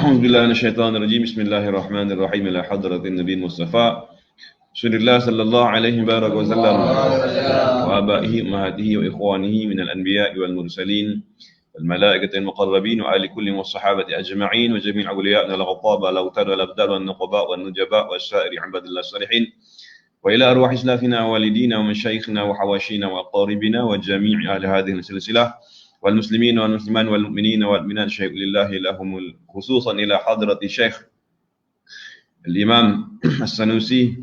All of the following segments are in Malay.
أعوذ بالله من الشيطان الرجيم. بسم الله الرحمن الرحيم. إلى حضرة النبي المصطفى رسول الله صلى الله عليه وسلم وآبائه أمهاته وإخوانه من الأنبياء والمرسلين والملائكة المقربين وآل كل والصحابة أجمعين وجميع أوليائنا الغطابة الأوتاد والأبدال والنقباء والنجباء والسائر عباد الله الصالحين وإلى أرواح إسلافنا ووالدينا ومشايخنا وحواشينا وأقاربنا وجميع أهل هذه السلسلة والمسلمين والمسلمان والمؤمنين والمؤمنات شيء لله لهم خصوصا إلى حضرة الشيخ الإمام السنوسي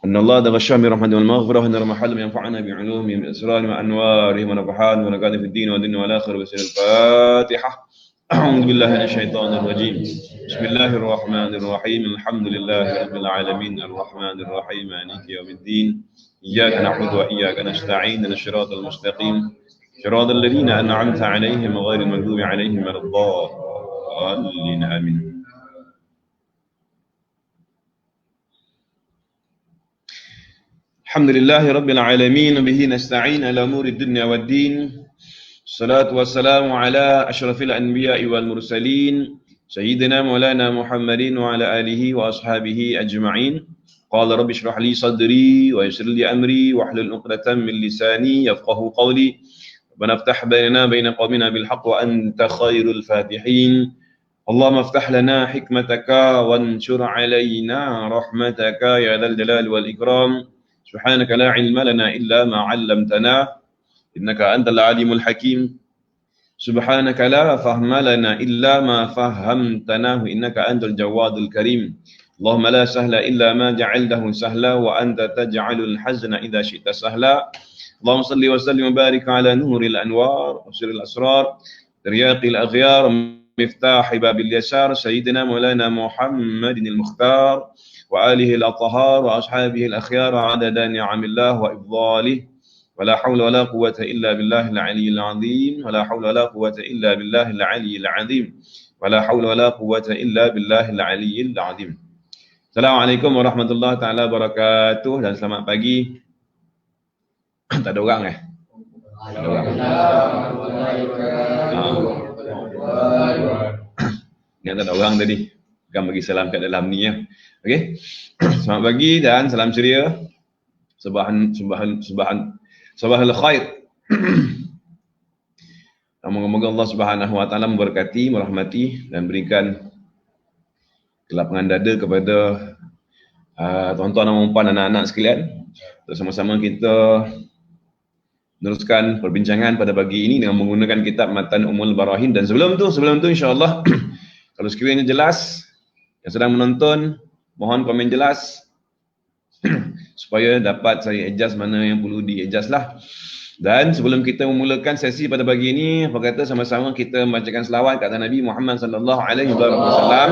أن الله تغشاه برحمته والمغفرة وأن رحمه ينفعنا بعلومهم بأسرارهم وأنوارهم ونفحاتهم ونقاط في الدين والدنيا والآخرة. بسم الفاتحة. أعوذ بالله من الشيطان الرجيم. بسم الله الرحمن الرحيم. الحمد لله رب العالمين الرحمن الرحيم مالك يوم الدين إياك نعبد وإياك نستعين اهدنا الصراط المستقيم صراط الذين أنعمت عليهم غير المغضوب عليهم ولا الضالين آمين. الحمد لله رب العالمين به نستعين على أمور الدنيا والدين. الصلاة والسلام على أشرف الأنبياء والمرسلين سيدنا مولانا محمد وعلى آله وأصحابه أجمعين. قال رب اشرح لي صدري ويسر لي أمري واحلل عقدة من لساني يفقهوا قولي. ربنا افتح بيننا بين قومنا بالحق وأنت خير الفاتحين. اللهم افتح لنا حكمتك وانشر علينا رحمتك يا ذا الجلال والإكرام. سبحانك لا علم لنا إلا ما علمتنا إنك أنت العليم الحكيم. سبحانك لا فهم لنا إلا ما فهمتناه إنك أنت الجواد الكريم. اللهم لا سهل إلا ما جعلته سهلا وأنت تجعل الحزن إذا شئت سهلا. اللهم صل وسلم وبارك على نور الأنوار وسر الأسرار ترياق الأغيار مفتاح باب اليسار سيدنا مولانا محمد المختار وآله الأطهار وأصحابه الأخيار عدد نعم الله وإفضاله ولا حول ولا قوة إلا بالله العلي العظيم ولا حول ولا قوة إلا بالله العلي العظيم ولا حول ولا قوة إلا بالله العلي العظيم. Assalamualaikum warahmatullahi taala wabarakatuh dan selamat pagi. Tak ada orang Tak ada orang. Yang tak ada orang tadi. Bukan bagi salam kat dalam ni ya. Okey. Selamat pagi dan salam ceria. Sabahul khair. Semoga Allah Subhanahu wa taala memberkati, merahmati dan berikan kelapangan dada kepada tuan-tuan dan puan anak-anak sekalian. Bersama-sama kita meneruskan perbincangan pada pagi ini dengan menggunakan kitab Matan Ummul Barahin. Dan sebelum tu insya-Allah kalau sekiranya jelas yang sedang menonton mohon komen jelas supaya dapat saya adjust mana yang perlu di-adjust lah. Dan sebelum kita memulakan sesi pada pagi ini, apa kata sama-sama kita membacakan selawat kepada Nabi Muhammad sallallahu alaihi wasallam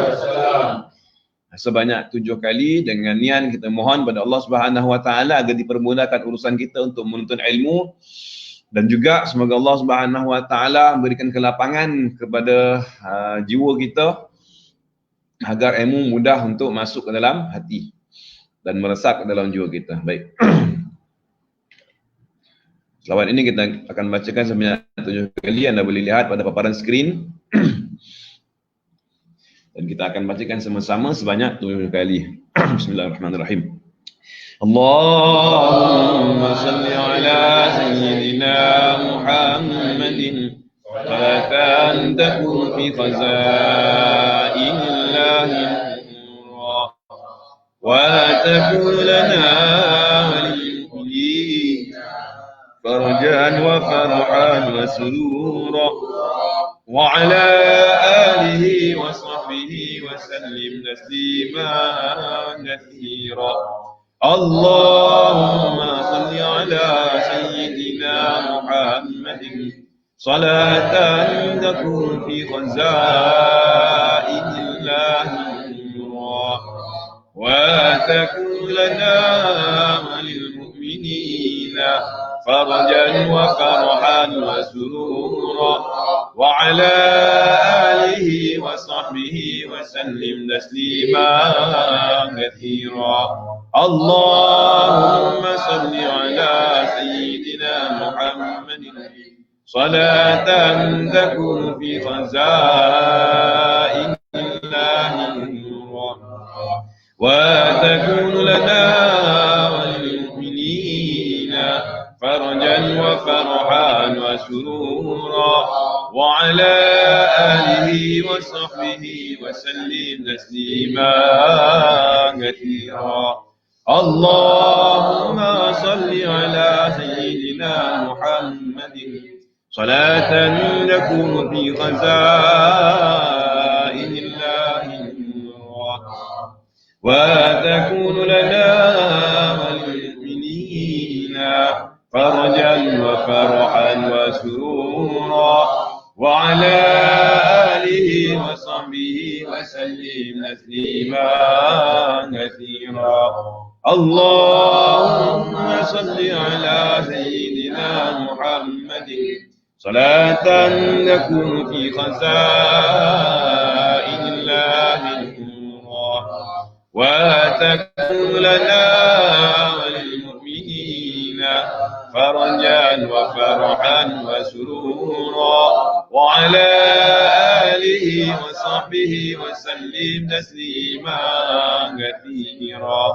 sebanyak 7 kali dengan niat kita mohon pada Allah Subhanahu wa taala agar dipermudahkan urusan kita untuk menuntut ilmu, dan juga semoga Allah Subhanahu wa taala memberikan kelapangan kepada jiwa kita agar ilmu mudah untuk masuk ke dalam hati dan meresap ke dalam jiwa kita. Baik. Selawat ini kita akan bacakan sebanyak 7 kali. Anda boleh lihat pada paparan skrin. Dan kita akan bacakan sama-sama sebanyak 7 kali. Bismillahirrahmanirrahim. Allahumma salli ala sayyidina Muhammadin salatan takun fi khazainillahi wa takun lana waliyyin farjan wa farhan wa surura wa ala alihi wa sahbihi wa sallim taslima katsira. Allahumma salli ala sayyidina Muhammadin salatan takun fi khazainillahi wa takun lana walil mu'minina فرجا وفرحا وسرورا وعلى آله وصحبه وسلم تسليما كثيرا. اللهم صل على سيدنا محمد صلاة تكون في خزائن وتكون لنا وللمؤمنين فرجا وفرحا وسرورا وعلى آله وصحبه وسلم تسليما كثيرا اللهم صل على سيدنا محمد صلاة تكون في خزائن الله وتكون لنا وللمؤمنين فرجا وفرحا وسرورا وعلى آله وصحبه وسلم تسليما كثيرا اللهم صل على سيدنا محمد صلاة تكون في خزائن الله وتكون لنا وللمؤمنين فرجا وفرحا وسرورا وعلى آله وصحبه وسلم تسليما كثيرا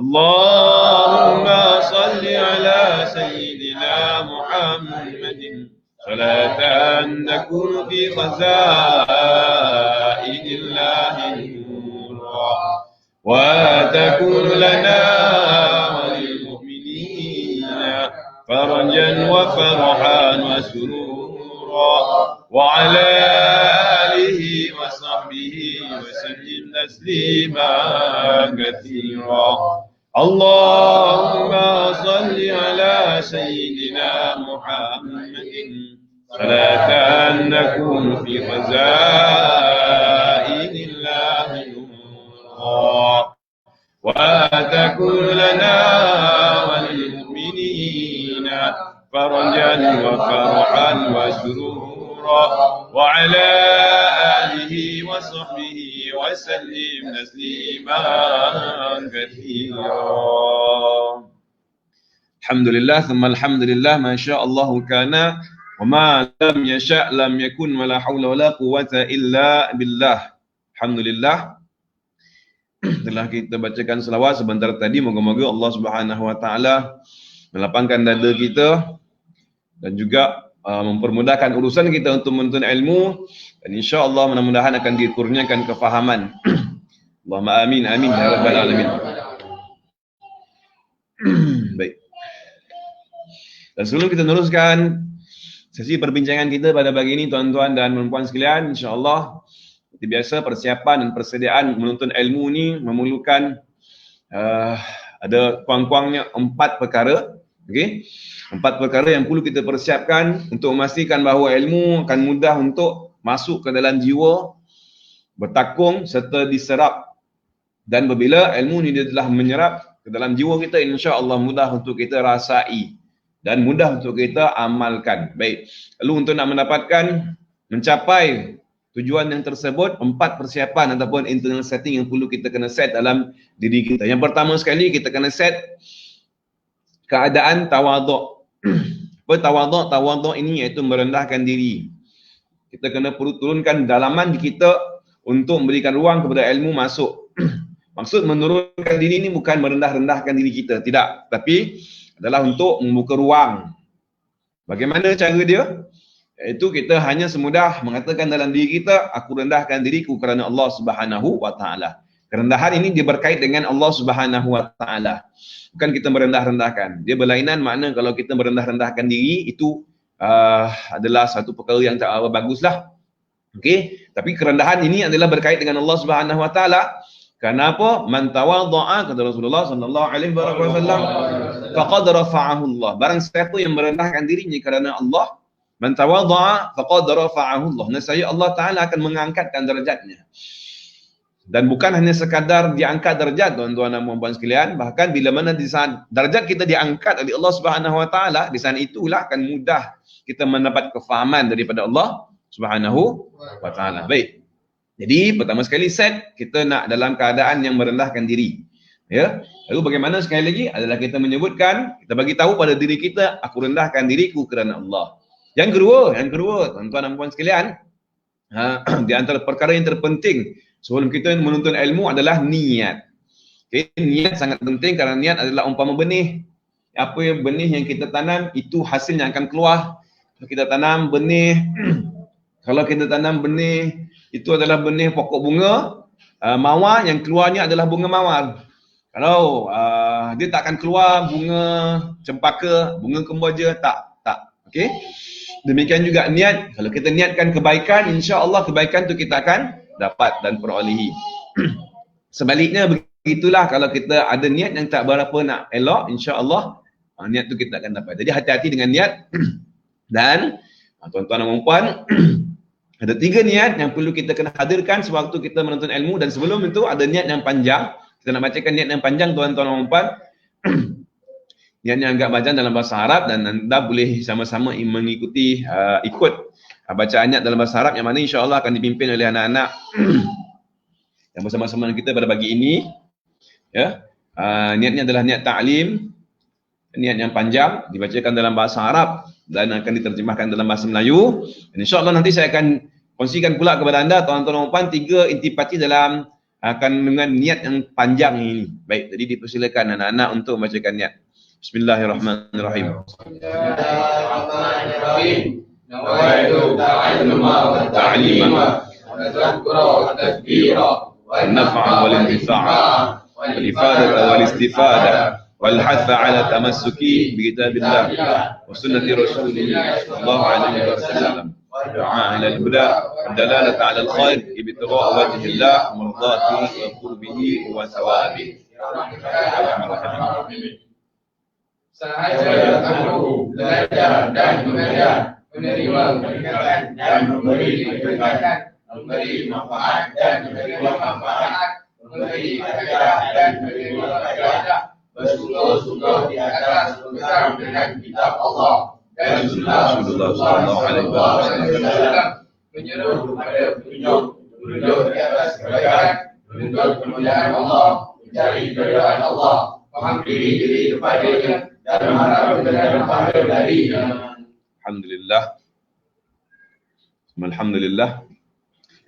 اللهم صل على سيدنا محمد صلاة تكون في خزائن الله وتكون لنا وللمؤمنين فرجا وفرحا وسرورا وعلى آله وصحبه وسلم تسليما كثيرا اللهم صل على سيدنا محمد صلاة تكون في خزائن الله وتكون لنا وللمؤمنين فرجا وفرحا وسرورا وعلى آله وصحبه وسلم تسليما كثيرا الحمد لله ثم الحمد لله ما شاء الله كان وما لم يشاء لم يكن ولا حول ولا قوة إلا بالله الحمد لله. Telah kita bacakan selawat sebentar tadi, moga-moga Allah Subhanahu wa taala melapangkan dada kita dan juga mempermudahkan urusan kita untuk menuntut ilmu, dan insya-Allah mudah-mudahan akan dikurniakan kefahaman. Allahumma amin amin ya rabbal alamin. Baik. Dan sebelum kita meneruskan sesi perbincangan kita pada pagi ini, tuan-tuan dan puan-puan sekalian, insya-Allah seperti biasa persiapan dan persediaan menuntut ilmu ni memerlukan ada kurang-kurangnya 4 perkara. Okey. 4 perkara yang perlu kita persiapkan untuk memastikan bahawa ilmu akan mudah untuk masuk ke dalam jiwa, bertakung serta diserap. Dan apabila ilmu ni dia telah menyerap ke dalam jiwa kita, insya-Allah mudah untuk kita rasai dan mudah untuk kita amalkan. Baik. Lalu untuk nak mendapatkan mencapai tujuan yang tersebut, 4 persiapan ataupun internal setting yang perlu kita kena set dalam diri kita. Yang pertama sekali, kita kena set keadaan tawaduk. Apa tawaduk? Tawaduk ini iaitu merendahkan diri. Kita kena perlu turunkan dalaman di kita untuk memberikan ruang kepada ilmu masuk. Maksud menurunkan diri ini bukan merendah-rendahkan diri kita, tidak. Tapi adalah untuk membuka ruang. Bagaimana cara dia? Iaitu kita hanya semudah mengatakan dalam diri kita, aku rendahkan diriku kerana Allah Subhanahu wa taala. Kerendahan ini dia berkait dengan Allah Subhanahu wa taala. Bukan kita merendah-rendahkan. Dia berlainan makna kalau kita merendah-rendahkan diri itu adalah satu perkara yang tak baguslah. Okey, tapi kerendahan ini adalah berkait dengan Allah Subhanahu wa taala. Kenapa? Man tawadha'a, kata Rasulullah sallallahu alaihi wasallam, faqad rafa'ahu Allah. Barang siapa yang merendahkan dirinya kerana Allah, man tawadha'a faqad rafa'ahu Allah. Nescaya Allah Taala akan mengangkatkan derajatnya. Dan bukan hanya sekadar diangkat derajat, tuan-tuan dan puan-puan sekalian, bahkan bila mana di saat derajat kita diangkat oleh Allah Subhanahu wa taala, di saat itulah akan mudah kita mendapat kefahaman daripada Allah Subhanahu wa taala. Baik. Jadi pertama sekali set kita nak dalam keadaan yang merendahkan diri. Ya. Lalu bagaimana sekali lagi adalah kita menyebutkan, kita bagi tahu pada diri kita, aku rendahkan diriku kerana Allah. Yang kedua, tuan-tuan dan puan sekalian, di antara perkara yang terpenting sebelum kita menuntut ilmu adalah niat. Okay, niat sangat penting kerana niat adalah umpama benih. Apa yang benih yang kita tanam, itu hasil yang akan keluar. Kalau kita tanam benih, kalau kita tanam benih, itu adalah benih pokok bunga, mawar, yang keluarnya adalah bunga mawar. Kalau dia tak akan keluar bunga cempaka, bunga kemboja, tak. Okay? Demikian juga niat. Kalau kita niatkan kebaikan, insya-Allah kebaikan tu kita akan dapat dan perolehi. Sebaliknya begitulah, kalau kita ada niat yang tak berapa nak elok, insya-Allah niat tu kita akan dapat. Jadi hati-hati dengan niat. Dan tuan-tuan dan puan, ada 3 niat yang perlu kita kena hadirkan sewaktu kita menuntut ilmu, dan sebelum itu ada niat yang panjang. Kita nak bacakan niat yang panjang, tuan-tuan dan puan. Niatnya agak panjang dalam bahasa Arab, dan anda boleh sama-sama mengikuti ikut bacaan niat dalam bahasa Arab, yang mana insya-Allah akan dipimpin oleh anak-anak yang bersama-sama dengan kita pada pagi ini. Ya, niatnya adalah niat ta'lim, niat yang panjang, dibacakan dalam bahasa Arab dan akan diterjemahkan dalam bahasa Melayu. Dan insya-Allah nanti saya akan kongsikan pula kepada anda, tuan-tuan dan puan, 3 intipati dalam kandungan niat yang panjang ini. Baik, jadi dipersilakan anak-anak untuk membacakan niat. Bismillahirrahmanirrahim. Bismillahirrahmanirrahim. Nawaitu ta'alluma wa ta'lima wa tadhakkura wa tadhkira wa an-naf'a wal intifa'a wal ifadata wal istifada wal hatha ala tamassuki bi kitabillah wa sunnati rasulillah sallallahu alaihi wasallam wa du'a ila al-huda wa dalalata ala al-khair ibtigha' wajhillah mardati wa qurbihi wa thawabi. Sahaja aku belajar dan mengajar, menerima peringatan dan memberi peringatan, memberi manfaat dan menerima manfaat, memberi faedah dan menerima faedah, bersungguh-sungguh di atas pegang dengan kitab Allah dan sunnah Rasulullah SAW, menyeru kepada petunjuk, menuju di atas kebaikan, menuntut kemuliaan Allah, mencari keridhaan Allah, mengabdi diri kepadanya dan mengharap kebenaran pahala darinya. Alhamdulillah. Alhamdulillah.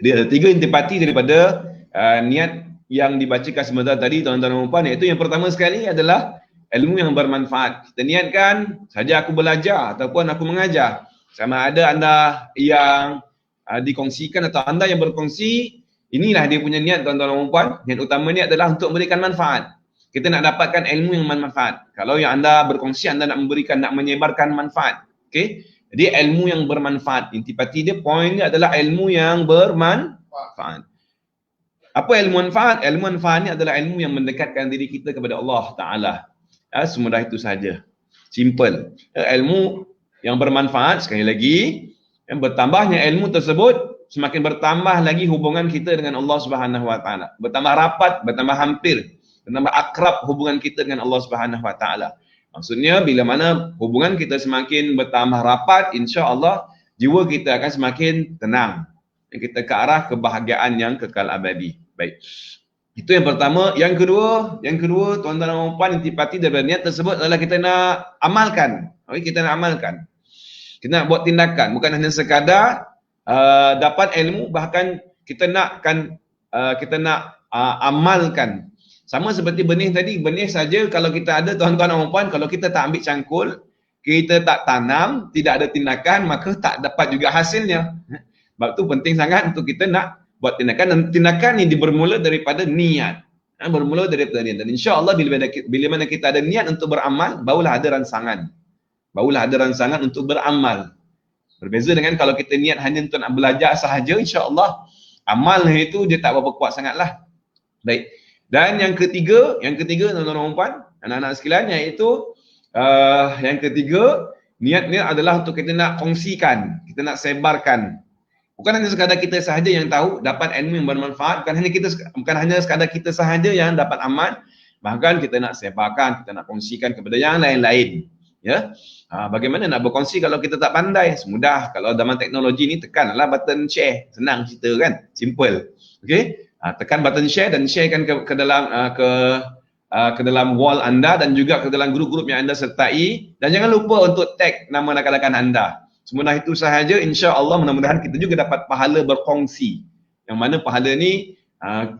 Jadi ada 3 intipati daripada niat yang dibacakan sebentar tadi, tuan-tuan dan puan, iaitu yang pertama sekali adalah ilmu yang bermanfaat. Kita niatkan saja aku belajar ataupun aku mengajar. Sama ada anda yang dikongsikan atau anda yang berkongsi, inilah dia punya niat, tuan-tuan dan puan. Niat utama ni adalah untuk memberikan manfaat. Kita nak dapatkan ilmu yang bermanfaat. Kalau yang anda berkongsi, anda nak memberikan, nak menyebarkan manfaat. Okey. Jadi ilmu yang bermanfaat. Intipati dia, poinnya adalah ilmu yang bermanfaat. Apa ilmu manfaat? Ilmu manfaat ni adalah ilmu yang mendekatkan diri kita kepada Allah Ta'ala. Semudah itu saja. Simple. Ilmu yang bermanfaat, sekali lagi, yang bertambahnya ilmu tersebut, semakin bertambah lagi hubungan kita dengan Allah Subhanahu Wa Ta'ala. Bertambah rapat, bertambah hampir, bertambah akrab hubungan kita dengan Allah Subhanahu Wa Ta'ala. Maksudnya, bila mana hubungan kita semakin bertambah rapat, insya-Allah jiwa kita akan semakin tenang. Kita ke arah kebahagiaan yang kekal abadi. Baik. Itu yang pertama. Yang kedua, tuan-tuan dan puan, intipati daripada niat tersebut adalah kita nak amalkan. Kita nak amalkan. Kita nak buat tindakan. Bukan hanya sekadar dapat ilmu, bahkan kita nak amalkan. Sama seperti benih tadi, benih saja kalau kita ada, tuan-tuan dan puan, kalau kita tak ambil cangkul, kita tak tanam, tidak ada tindakan, maka tak dapat juga hasilnya. Sebab itu penting sangat untuk kita nak buat tindakan, dan tindakan ini bermula daripada niat. Bermula daripada niat. Dan insya-Allah bila mana kita ada niat untuk beramal, barulah ada rangsangan. Barulah ada rangsangan untuk beramal. Berbeza dengan kalau kita niat hanya untuk nak belajar sahaja, insya-Allah amal itu dia tak berapa kuat sangatlah. Baik. Dan yang ketiga, tuan-tuan dan puan, anak-anak sekalian, iaitu yang ketiga, niat adalah untuk kita nak kongsikan, kita nak sebarkan. Bukan hanya sekadar kita sahaja yang tahu, dapat ilmu yang bermanfaat, bukan hanya sekadar kita sahaja yang dapat amal, bahkan kita nak sebarkan, kita nak kongsikan kepada yang lain-lain. Ya, bagaimana nak berkongsi kalau kita tak pandai? Semudah. Kalau zaman teknologi ni, tekanlah button share, senang cerita kan, simple. Okey. Tekan button share dan sharekan ke dalam wall anda dan juga ke dalam grup-grup yang anda sertai, dan jangan lupa untuk tag nama rakan-rakan anda. Semudah itu sahaja, insya-Allah mudah-mudahan kita juga dapat pahala berkongsi. Yang mana pahala ni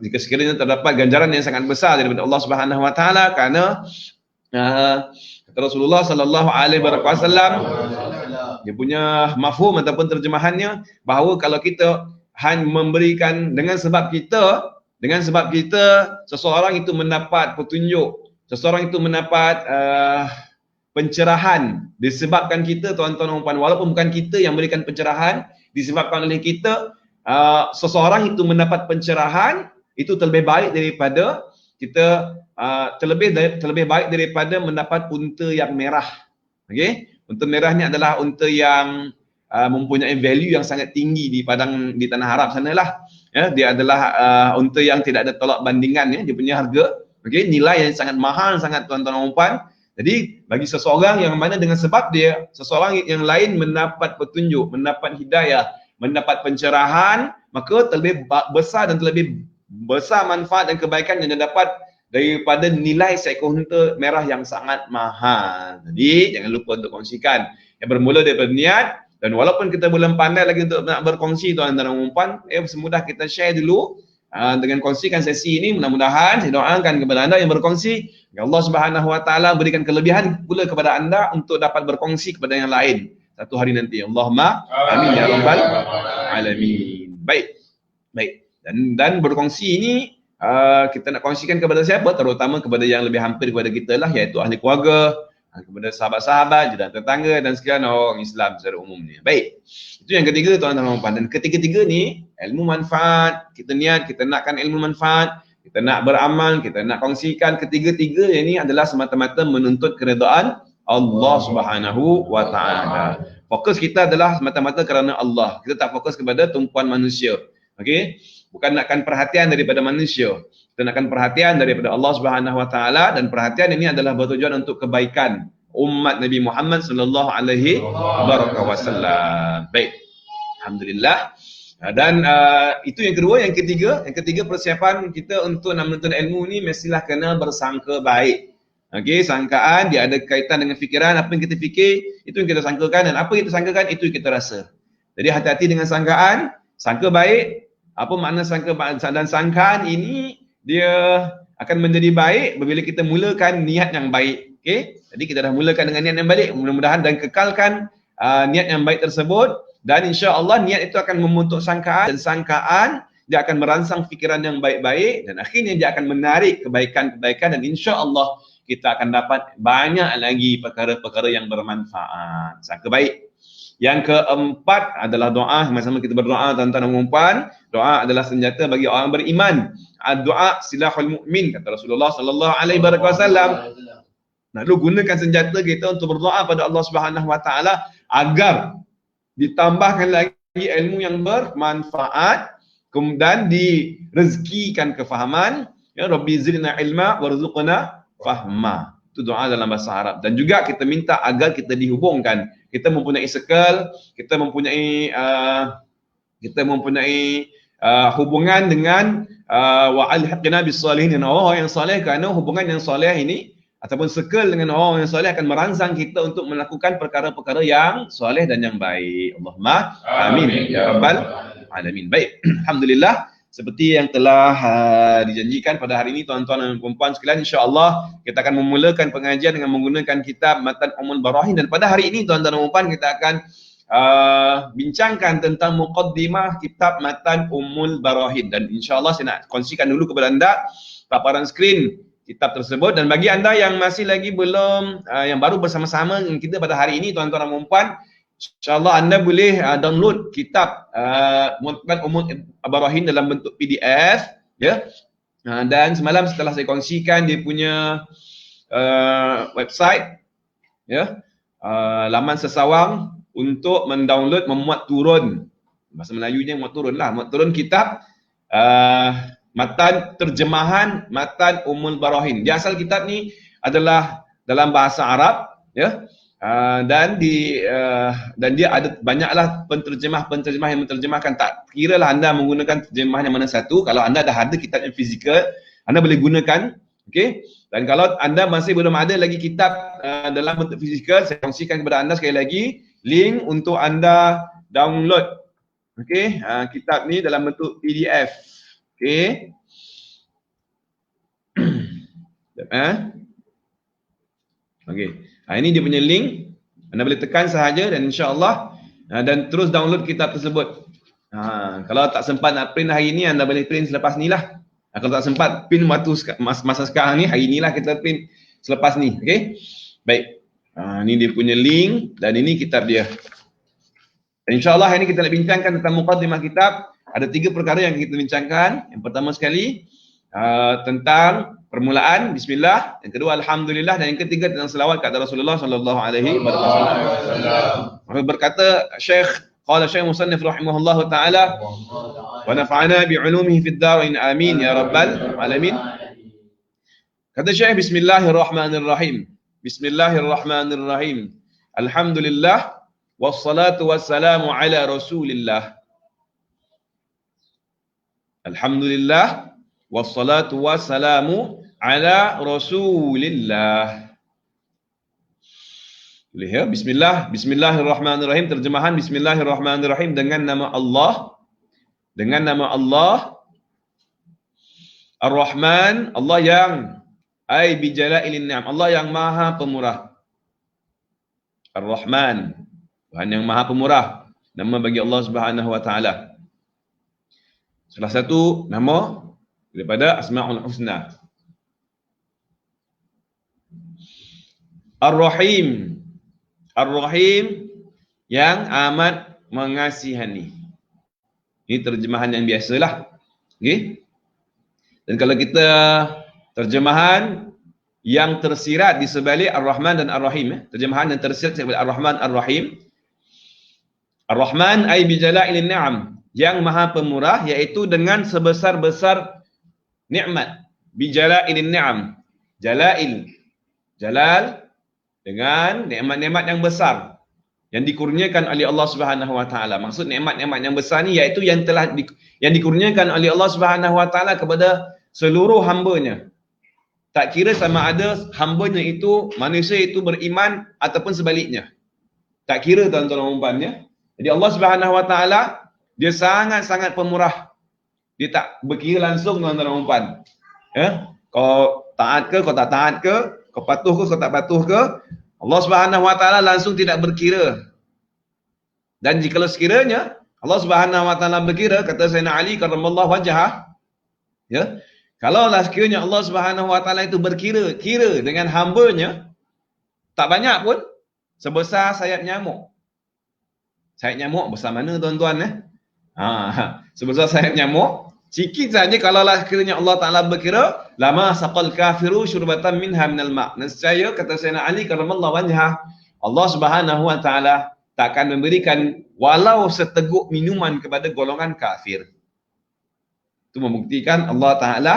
Jika sekiranya terdapat ganjaran yang sangat besar daripada Allah Subhanahu Wa Taala, kerana kata Rasulullah sallallahu alaihi wasallam, dia punya mafhum ataupun terjemahannya bahawa kalau kita hanya memberikan dengan sebab kita seseorang itu mendapat petunjuk, seseorang itu mendapat pencerahan disebabkan kita, tuan-tuan dan puan, walaupun bukan kita yang berikan pencerahan, disebabkan oleh kita, seseorang itu mendapat pencerahan, itu terlebih baik daripada kita terlebih baik daripada mendapat unta yang merah. Okey, unta merah ni adalah unta yang mempunyai value yang sangat tinggi di tanah Arab sanalah. Ya, dia adalah unta yang tidak ada tolak bandingan, ya, dia punya harga, okey, nilai yang sangat mahal sangat, tuan-tuan dan puan. Jadi bagi seseorang yang mana dengan sebab dia, seseorang yang lain mendapat petunjuk, mendapat hidayah, mendapat pencerahan, maka terlebih besar dan terlebih besar manfaat dan kebaikan yang dia dapat daripada nilai seekor unta merah yang sangat mahal. Jadi jangan lupa untuk kongsikan. Yang bermula daripada niat, dan walaupun kita belum pandai lagi untuk nak berkongsi, tuan-tuan dan puan, semudah kita share dulu dengan kongsikan sesi ini. Mudah-mudahan saya doakan kepada anda yang berkongsi, Allah Subhanahu Wa Taala berikan kelebihan pula kepada anda untuk dapat berkongsi kepada yang lain satu hari nanti. Allahumma amin ya rabbal alamin. Baik. Dan berkongsi ini kita nak kongsikan kepada siapa? Terutama kepada yang lebih hampir kepada kita lah, iaitu ahli keluarga, kepada sahabat-sahabat, jiran tetangga dan sekalian orang Islam secara umumnya. Baik. Itu yang ketiga, tuan-tuan dan puan. Dan ketiga-tiga ni ilmu manfaat. Kita niat, kita nakkan ilmu manfaat, kita nak beramal, kita nak kongsikan. Ketiga-tiga ini adalah semata-mata menuntut keredaan Allah Subhanahu Wa Taala. Fokus kita adalah semata-mata kerana Allah. Kita tak fokus kepada tumpuan manusia. Okey? Bukan nakkan perhatian daripada manusia. Kita nakkan perhatian daripada Allah Subhanahu Wa Taala, dan perhatian ini adalah bertujuan untuk kebaikan umat Nabi Muhammad sallallahu alaihi wasallam. Baik. Alhamdulillah. Dan itu yang kedua. Yang ketiga persiapan kita untuk nak menuntut ilmu ni mestilah kena bersangka baik. Okey, sangkaan dia ada kaitan dengan fikiran. Apa yang kita fikir, itu yang kita sangkakan, dan apa yang kita sangkakan, itu yang kita rasa. Jadi hati-hati dengan sangkaan, sangka baik. Apa makna sangka dan sangkaan ini? Dia akan menjadi baik apabila kita mulakan niat yang baik. Okey, jadi kita dah mulakan dengan niat yang baik, mudah-mudahan dan kekalkan niat yang baik tersebut, dan insya-Allah niat itu akan membentuk sangkaan, dan sangkaan dia akan merangsang fikiran yang baik-baik, dan akhirnya dia akan menarik kebaikan-kebaikan, dan insya-Allah kita akan dapat banyak lagi perkara-perkara yang bermanfaat. Sangka baik. Yang keempat adalah doa. Sama-sama kita berdoa, tuan-tuan dan puan. Doa adalah senjata bagi orang beriman. Doa silahul mukmin, kata Rasulullah sallallahu alaihi wasallam. Nak gunakan senjata kita untuk berdoa pada Allah Subhanahu Wa Taala agar ditambahkan lagi ilmu yang bermanfaat, kemudian direzekikan kefahaman. Ya Rabbi zidna ilma warzuqna fahma. Itu doa dalam bahasa Arab. Dan juga kita minta agar kita dihubungkan. Kita mempunyai circle, kita mempunyai hubungan dengan wa'alhaqna bis-salihin, orang yang soleh, kerana hubungan yang soleh ini ataupun circle dengan orang yang soleh akan merangsang kita untuk melakukan perkara-perkara yang soleh dan yang baik. Allahumma amin ya rabbal alamin. Baik, alhamdulillah, seperti yang telah dijanjikan pada hari ini, tuan-tuan dan puan-puan sekalian, insya-Allah kita akan memulakan pengajian dengan menggunakan kitab Matan Ummul Barahin. Dan pada hari ini, tuan-tuan dan puan-puan, kita akan bincangkan tentang muqaddimah kitab Matan Ummul Barahin. Dan insya-Allah saya nak kongsikan dulu kepada anda paparan skrin kitab tersebut. Dan bagi anda yang masih lagi belum, yang baru bersama-sama dengan kita pada hari ini, tuan-tuan dan puan-puan, insya-Allah anda boleh download kitab Matan Ummul Barahin dalam bentuk PDF, ya. Dan semalam setelah saya kongsikan dia punya website, ya, laman sesawang untuk mendownload, memuat turun, bahasa Melayunya muat turun kitab matan terjemahan Matan Ummul Barahin. Di asal kitab ni adalah dalam bahasa Arab, ya. Dan dia ada banyaklah penterjemah yang menterjemahkan. Tak kiralah anda menggunakan terjemahan yang mana satu. Kalau anda dah ada kitab yang fizikal, anda boleh gunakan. Okey. Dan kalau anda masih belum ada lagi kitab dalam bentuk fizikal, saya kongsikan kepada anda sekali lagi link untuk anda download. Okey, kitab ni dalam bentuk PDF. Okey. Okey. Ini dia punya link. Anda boleh tekan sahaja dan insya-Allah dan terus download kitab tersebut. Kalau tak sempat nak print hari ni, anda boleh print selepas ni lah. Kalau tak sempat print masa sekarang ni, hari ni lah kita print selepas ni. Okey. Baik. Ni dia punya link dan ini kitab dia. InsyaAllah hari ini kita nak bincangkan tentang muqaddimah kitab. Ada 3 perkara yang kita bincangkan. Yang pertama sekali, tentang permulaan, bismillah. Yang kedua, alhamdulillah. Dan yang ketiga, tentang selawat kepada Rasulullah SAW. Berkata Syekh, qala Syekh Musannif rahimahullah ta'ala, wa nafa'ana bi'ulumihi fid darain amin ya rabbal alamin. Kata Syekh, bismillahirrahmanirrahim. Bismillahirrahmanirrahim. Alhamdulillah. Wassalatu wassalamu ala Rasulillah. Alhamdulillah. Wassalatu wassalamu ala Rasulillah. Boleh ya? Bismillah. Bismillahirrahmanirrahim. Terjemahan Bismillahirrahmanirrahim dengan nama Allah. Dengan nama Allah. Ar-Rahman. Allah yang ay bijalailin ni'am. Allah yang maha pemurah. Ar-Rahman. Tuhan yang maha pemurah. Nama bagi Allah Subhanahu wa taala. Salah satu nama daripada Asmaul Husna. Ar-Rahim. Ar-Rahim yang amat mengasihani. Ini terjemahan yang biasalah. Okey. Dan kalau kita terjemahan yang tersirat di sebalik Ar-Rahman dan Ar-Rahim, terjemahan yang tersirat di sebalik Ar-Rahman Ar-Rahim. Ar-Rahman ay bijalailin ni'am, yang maha pemurah, iaitu dengan sebesar-besar nikmat. Bijalailin ni'am. Jalail. Jalal dengan nikmat-nikmat yang besar yang dikurniakan oleh Allah Subhanahu wa taala. Maksud nikmat-nikmat yang besar ni iaitu yang telah yang dikurniakan oleh Allah Subhanahu wa taala kepada seluruh hamba-Nya. Tak kira sama ada hamba-Nya itu, manusia itu beriman ataupun sebaliknya. Tak kira tuan-tuan dan puan ya. Jadi Allah Subhanahu wa taala dia sangat-sangat pemurah. Dia tak berkira langsung tuan-tuan dan puan. Ya, kau taat ke, kau tak taat ke, kau patuh ke, kau tak patuh ke, Allah Subhanahu wa taala langsung tidak berkira. Dan jika sekiranya Allah Subhanahu wa taala berkira, kata Sayyidina Ali karramallahu wajhah, ya, kalaulah sekiranya Allah Subhanahu wa taala itu berkira dengan hamba-Nya, tak banyak pun, sebesar sayap nyamuk. Sayap nyamuk besar mana tuan-tuan sebesar sayap nyamuk, sikit saja kalaulah sekiranya Allah Taala berkira, lama saqal kafiru syurbatan minha minal ma'. Nescaya kata Sayyidina Ali karramallahu wajhah, Allah Subhanahu wa taala takkan memberikan walau seteguk minuman kepada golongan kafir. Itu membuktikan Allah Taala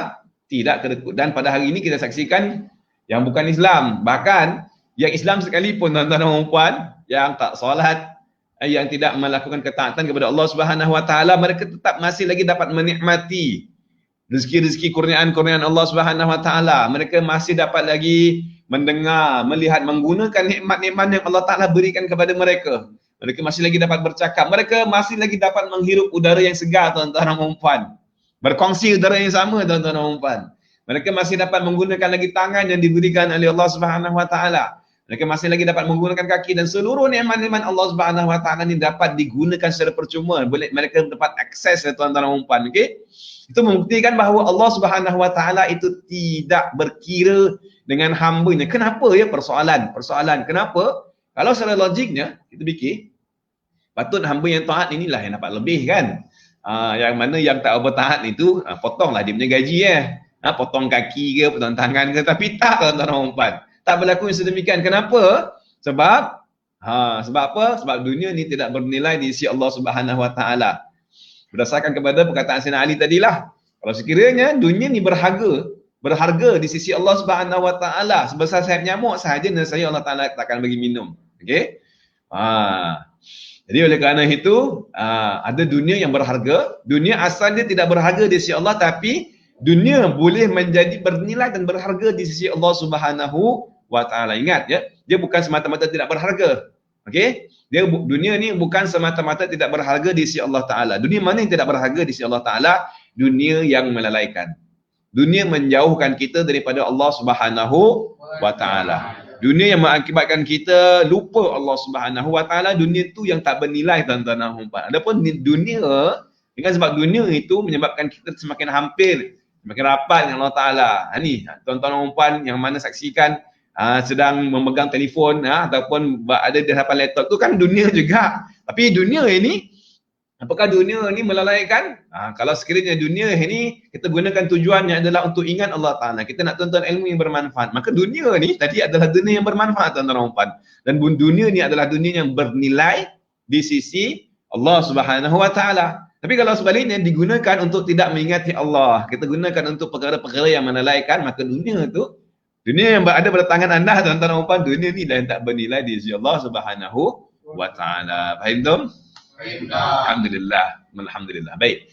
tidak kedekut. Dan pada hari ini kita saksikan yang bukan Islam, bahkan yang Islam sekalipun tuan-tuan dan puan, yang tak solat, yang tidak melakukan ketaatan kepada Allah Subhanahu wa taala, mereka tetap masih lagi dapat menikmati rezeki-rezeki kurniaan-kurniaan Allah Subhanahu wa taala. Mereka masih dapat lagi mendengar, melihat, menggunakan nikmat-nikmat yang Allah Taala berikan kepada mereka. Mereka masih lagi dapat bercakap, mereka masih lagi dapat menghirup udara yang segar tuan-tuan dan puan. Berkongsi udara yang sama tuan-tuan dan puan. Mereka masih dapat menggunakan lagi tangan yang diberikan oleh Allah Subhanahu wa taala. Mereka masih lagi dapat menggunakan kaki, dan seluruh nikmat-nikmat Allah Subhanahu wa taala ini dapat digunakan secara percuma. Boleh mereka dapat akses tuan-tuan dan puan. Okey? Itu membuktikan bahawa Allah Subhanahu wa taala itu tidak berkira dengan hamba-Nya. Kenapa ya persoalan? Kenapa? Kalau secara logiknya kita fikir, patut hamba yang taat inilah yang dapat lebih kan? Yang mana yang tak bertaat itu potonglah dia punya gaji potong kaki ke, potong tangan ke, tapi tak tuan-tuan dan puan. Tak berlaku yang sedemikian. Kenapa? Sebab apa? Sebab dunia ni tidak bernilai di sisi Allah Subhanahu wa taala. Berdasarkan kepada perkataan Sayyidina Ali tadilah, kalau sekiranya dunia ni berharga di sisi Allah Subhanahu wa taala sebesar sayap nyamuk sahaja, nescaya Allah Taala takkan bagi minum. Okey? Jadi oleh kerana itu ada dunia yang berharga. Dunia asal dia tidak berharga di sisi Allah, tapi dunia boleh menjadi bernilai dan berharga di sisi Allah Subhanahu wa taala. Ingat ya, dia bukan semata-mata tidak berharga. Okey? Dunia ni bukan semata-mata tidak berharga di sisi Allah Taala. Dunia mana yang tidak berharga di sisi Allah Taala? dunia yang melalaikan. Dunia menjauhkan kita daripada Allah Subhanahu wa taala. Dunia yang mengakibatkan kita lupa Allah Subhanahu wa taala, dunia tu yang tak bernilai tuan-tuan dan puan. Adapun dunia, dengan sebab dunia itu menyebabkan kita semakin hampir, semakin rapat dengan Allah Taala. Ni tuan-tuan dan puan yang mana saksikan sedang memegang telefon ataupun ada di hadapan laptop tu kan dunia juga. Tapi dunia ini, apakah dunia ni melalaikan? Kalau sekiranya dunia ini kita gunakan tujuannya adalah untuk ingat Allah Ta'ala, kita nak tuntut ilmu yang bermanfaat, maka dunia ni tadi adalah dunia yang bermanfaat tuan-tuan dan puan. Dan dunia ni adalah dunia yang bernilai di sisi Allah Subhanahu wa taala. Tapi kalau sebaliknya digunakan untuk tidak mengingati Allah, kita gunakan untuk perkara-perkara yang menilaikan, maka dunia tu, dunia yang berada pada tangan anda tuan-tuan dan puan, dunia ni dah tak bernilai di sisi Allah Subhanahu wa taala. Faham tu? Alhamdulillah. Alhamdulillah. Baik.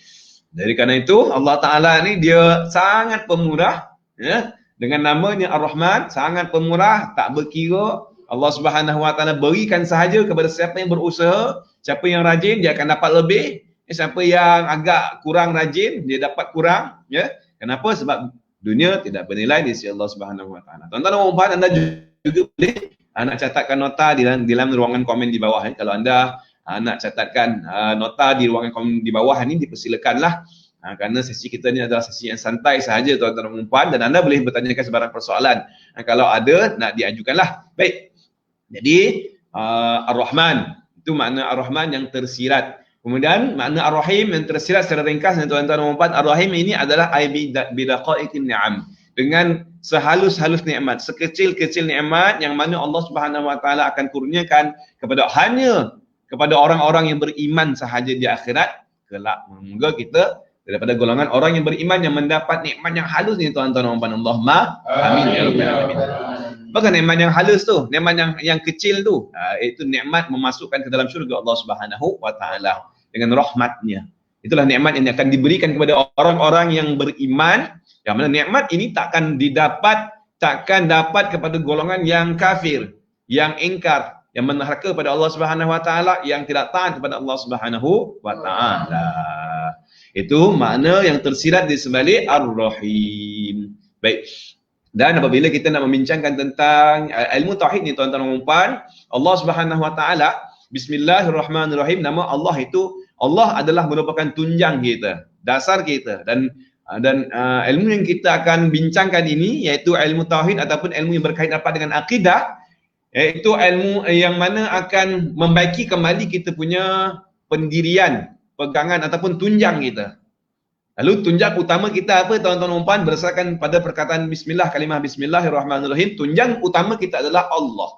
Dari kerana itu Allah Taala ni dia sangat pemurah, ya. Dengan namanya Ar-Rahman, sangat pemurah, tak berkira. Allah Subhanahu wa taala berikan sahaja kepada siapa yang berusaha, siapa yang rajin dia akan dapat lebih. Siapa yang agak kurang rajin dia dapat kurang, ya. Kenapa? Sebab dunia tidak bernilai di sisi Allah Subhanahu wa taala. Tuan-tuan dan puan, anda juga boleh nak catatkan nota di dalam ruangan komen di bawah. Kalau anda nak catatkan nota di ruangan komen di bawah ni, dipersilakanlah. Kerana sesi kita ni adalah sesi yang santai sahaja tuan-tuan dan puan, dan anda boleh bertanyakan sebarang persoalan. Kalau ada, nak diajukanlah. Baik. Jadi Ar-Rahman, itu makna Ar-Rahman yang tersirat. Kemudian makna Ar-Rahim yang tersirat secara ringkas tuan-tuan dan puan. Ar-Rahim ini adalah bidaqaiqin ni'am, dengan sehalus-halus nikmat, sekecil-kecil nikmat yang mana Allah Subhanahu wa taala akan kurniakan hanya kepada orang-orang yang beriman sahaja di akhirat kelak. Semoga kita daripada golongan orang yang beriman yang mendapat nikmat yang halus ni tuan-tuan dan puan. Allahumma amin ya rabbal alamin. Maka nikmat yang halus tu, nikmat yang kecil tu, itu nikmat memasukkan ke dalam syurga Allah Subhanahu wa taala dengan rahmatnya. Itulah nikmat yang akan diberikan kepada orang-orang yang beriman, yang mana nikmat ini takkan dapat kepada golongan yang kafir, yang ingkar, yang menderhaka pada Allah Subhanahu wa taala, yang tidak taat kepada Allah Subhanahu wa taala. Itu makna yang tersirat di sebalik Ar-Rahim. Baik. Dan apabila kita nak membincangkan tentang ilmu tauhid ni tuan-tuan dan puan, Allah Subhanahu wa taala, Bismillahirrahmanirrahim, nama Allah itu, Allah adalah merupakan tunjang kita, dasar kita, dan ilmu yang kita akan bincangkan ini iaitu ilmu tauhid ataupun ilmu yang berkaitan rapat dengan akidah, iaitu ilmu yang mana akan membaiki kembali kita punya pendirian, pegangan ataupun tunjang kita. Lalu tunjang utama kita apa tuan-tuan dan puan? Berdasarkan pada perkataan bismillah, kalimah Bismillahirrahmanirrahim, tunjang utama kita adalah Allah.